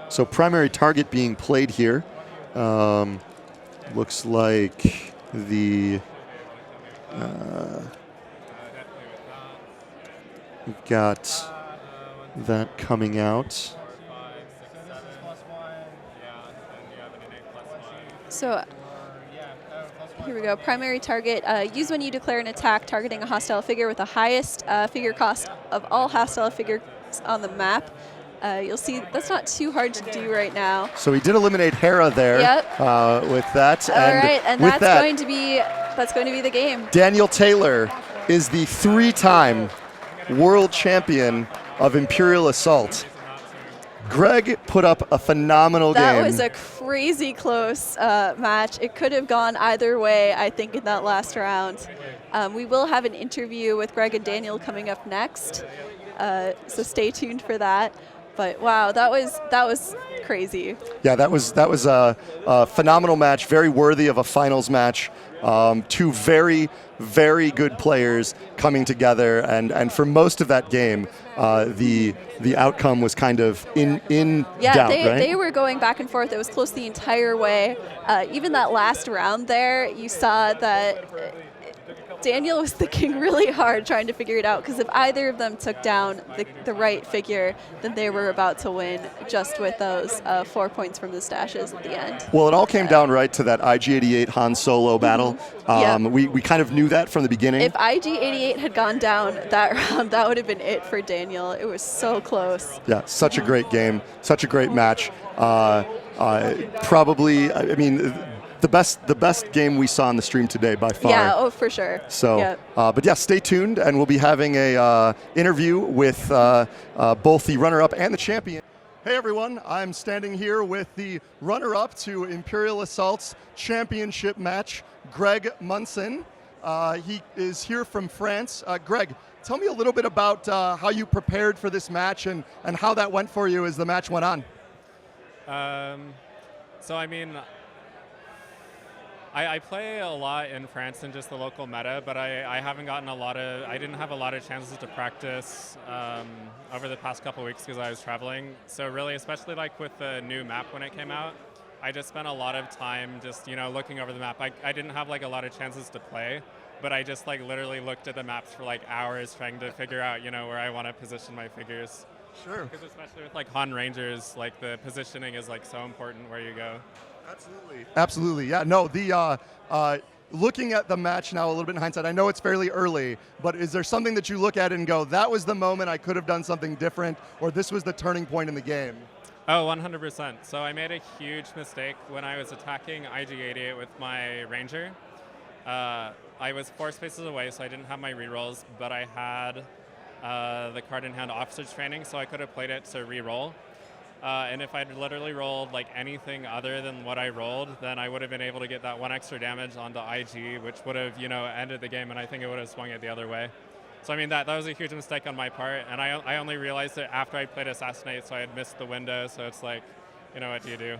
So primary target being played here. Looks like the we've got that coming out. So here we go. Primary target. Use when you declare an attack targeting a hostile figure with the highest figure cost of all hostile figures on the map. You'll see that's not too hard to do right now. So he did eliminate Hera there. Yep. With that. All right, and with that's going to be the game. Daniel Taylor is the 3-time world champion of Imperial Assault. Greg put up a phenomenal game. That was a crazy close match. It could have gone either way, I think, in that last round. We will have an interview with Greg and Daniel coming up next, so stay tuned for that. But wow, that was crazy. Yeah, that was a phenomenal match, very worthy of a finals match. 2 very, very good players coming together, and for most of that game, the outcome was kind of in doubt, right? They were going back and forth. It was close the entire way. Even that last round there, you saw that Daniel was thinking really hard trying to figure it out, because if either of them took down the right figure, then they were about to win just with those 4 points from the stashes at the end. Well, it all came down right to that IG-88 Han Solo battle. Yeah. We kind of knew that from the beginning. If IG-88 had gone down that round, that would have been it for Daniel. It was so close. Yeah, such a great game, such a great match. Probably, I mean, the best game we saw on the stream today by far. Yeah, oh, for sure. So, Yep. but yeah, stay tuned, and we'll be having a interview with both the runner-up and the champion. Hey everyone, I'm standing here with the runner-up to Imperial Assault's championship match, Greg Monson. He is here from France. Greg, tell me a little bit about how you prepared for this match and how that went for you as the match went on. So I mean, I play a lot in France in just the local meta, but I didn't have a lot of chances to practice over the past couple weeks because I was traveling. So really, especially like with the new map when it came out, I just spent a lot of time just, looking over the map. I didn't have like a lot of chances to play, but I just like literally looked at the maps for like hours trying to figure out, where I want to position my figures. Sure. Because especially with like Han Rangers, like the positioning is like so important where you go. Absolutely. Yeah, no, looking at the match now a little bit in hindsight, I know it's fairly early, but is there something that you look at and go, that was the moment I could have done something different, or this was the turning point in the game? Oh, 100%. So I made a huge mistake when I was attacking IG-88 with my Ranger. I was 4 spaces away, so I didn't have my rerolls, but I had the card in hand Officer's Training, so I could have played it to reroll. And if I'd literally rolled like anything other than what I rolled, then I would have been able to get that 1 extra damage onto IG, which would have, ended the game, and I think it would have swung it the other way. So I mean, that was a huge mistake on my part, and I only realized it after I played Assassinate, so I had missed the window, so it's like, what do you do?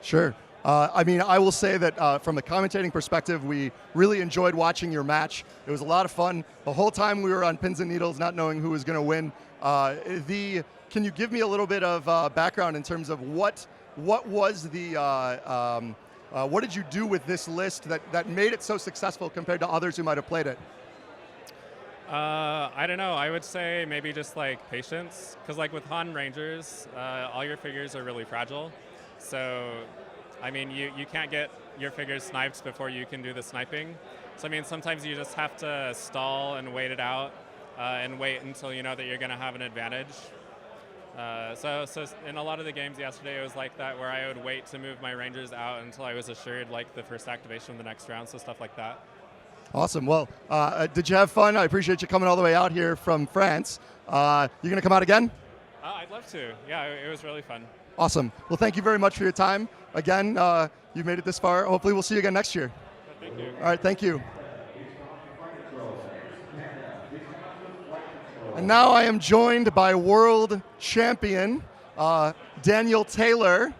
Sure. I mean, I will say that from a commentating perspective, we really enjoyed watching your match. It was a lot of fun. The whole time we were on pins and needles, not knowing who was going to win. Can you give me a little bit of background in terms of what was what did you do with this list that made it so successful compared to others who might have played it? I don't know. I would say maybe just like patience, because like with Han Rangers, all your figures are really fragile. So I mean, you can't get your figures sniped before you can do the sniping. So I mean, sometimes you just have to stall and wait it out and wait until you know that you're going to have an advantage. So in a lot of the games yesterday, it was like that, where I would wait to move my rangers out until I was assured like the first activation of the next round, so stuff like that. Awesome. Well, did you have fun? I appreciate you coming all the way out here from France. You going to come out again? I'd love to. Yeah, it was really fun. Awesome. Well, thank you very much for your time. Again, you've made it this far. Hopefully we'll see you again next year. Thank you. All right, thank you. And now I am joined by world champion Daniel Taylor.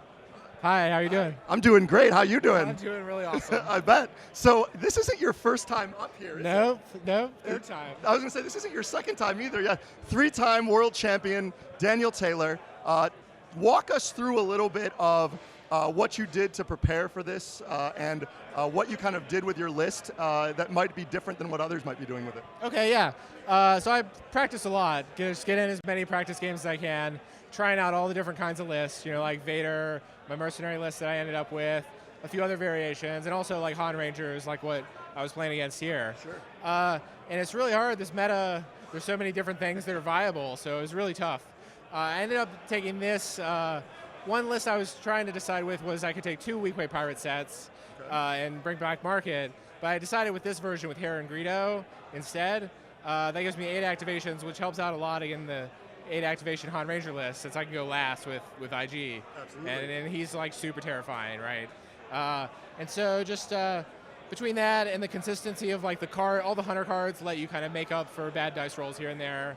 Hi, how you doing? I'm doing great. How you doing? I'm doing really awesome. I bet. So this isn't your first time up here, is Nope, third time. I was going to say, this isn't your second time either. Yeah, 3-time world champion Daniel Taylor. Walk us through a little bit of what you did to prepare for this and what you kind of did with your list that might be different than what others might be doing with it. Okay, yeah. So I practice a lot. Just get in as many practice games as I can, trying out all the different kinds of lists, like Vader, my mercenary list that I ended up with, a few other variations, and also like Han Rangers, like what I was playing against here. Sure. And it's really hard, this meta, there's so many different things that are viable, so it was really tough. I ended up taking this, one list I was trying to decide with was I could take 2 Weequay Pirate sets and bring back Market, but I decided with this version with Hera and Greedo instead. That gives me 8 activations, which helps out a lot in the 8 activation Han Ranger list, since I can go last with IG. Absolutely. And he's like super terrifying, right? And so just between that and the consistency of like all the hunter cards let you kind of make up for bad dice rolls here and there.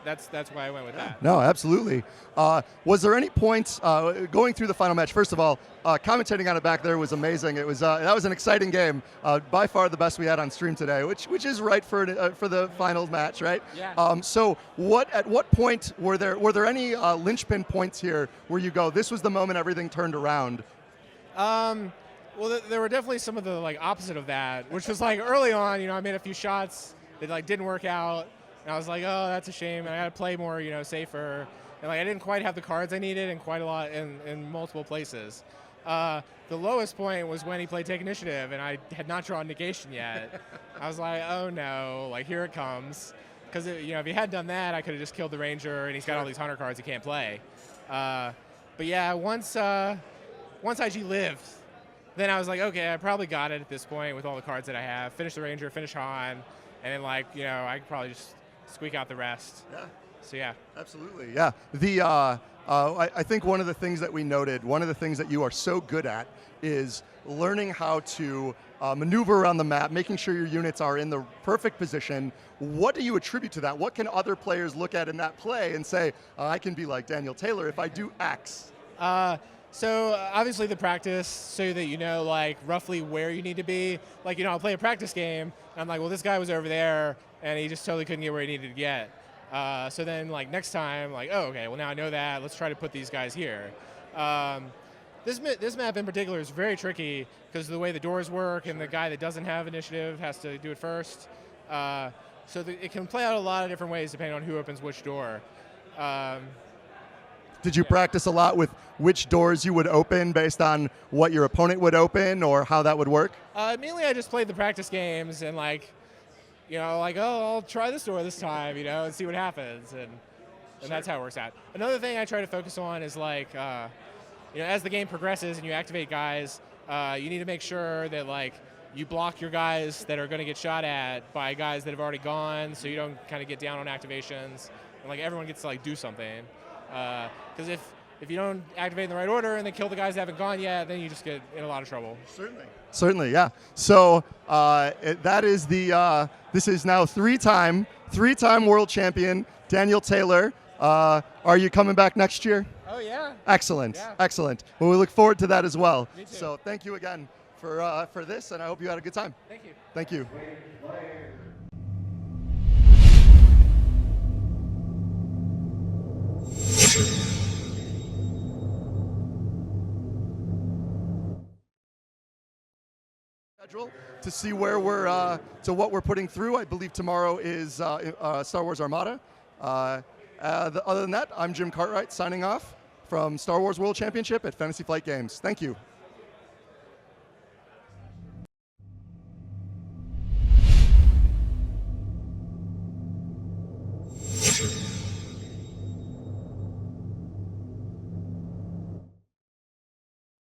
That's why I went with that. No, absolutely. Was there any points going through the final match? First of all, commentating on it back there was amazing. It was that was an exciting game, by far the best we had on stream today, which is right for the final match, right? Yeah. So at what point were there any linchpin points here where you go, this was the moment everything turned around? Well, there were definitely some of the like opposite of that, which was like early on. I made a few shots that like didn't work out. And I was like, oh, that's a shame. And I got to play more, safer. And like I didn't quite have the cards I needed in quite a lot in multiple places. The lowest point was when he played Take Initiative, and I had not drawn Negation yet. I was like, oh no, like here it comes. Because if he had done that, I could have just killed the Ranger, and he's got all these Hunter cards he can't play. But yeah, once IG lived, then I was like, okay, I probably got it at this point with all the cards that I have. Finish the Ranger, finish Han, and then I could probably just squeak out the rest. Yeah. So yeah. Absolutely. Yeah. I think one of the things that we noted, one of the things that you are so good at is learning how to maneuver around the map, making sure your units are in the perfect position. What do you attribute to that? What can other players look at in that play and say, I can be like Daniel Taylor if I do X? So obviously the practice, so that you know like roughly where you need to be. Like I'll play a practice game, and I'm like, well, this guy was over there, and he just totally couldn't get where he needed to get. So then like next time, like, oh, okay, well now I know that. Let's try to put these guys here. This map in particular is very tricky because of the way the doors work, and the guy that doesn't have initiative has to do it first. So it can play out a lot of different ways depending on who opens which door. Did you practice a lot with which doors you would open based on what your opponent would open or how that would work? Mainly I just played the practice games and oh, I'll try this door this time, and see what happens. And that's how it works out. Another thing I try to focus on is as the game progresses and you activate guys, you need to make sure that you block your guys that are going to get shot at by guys that have already gone, so you don't kind of get down on activations. And everyone gets to do something. Because if you don't activate in the right order and then kill the guys that haven't gone yet, then you just get in a lot of trouble. Certainly, yeah. So that is this is now three-time world champion Daniel Taylor. Are you coming back next year? Oh yeah. Excellent, yeah. Excellent. Well, we look forward to that as well. Me too. So thank you again for this, and I hope you had a good time. Thank you. Thank you. Schedule to see where we're to what we're putting through. I believe tomorrow is Star Wars Armada. Other than that, I'm Jim Cartwright signing off. from Star Wars World Championship at Fantasy Flight Games. Thank you.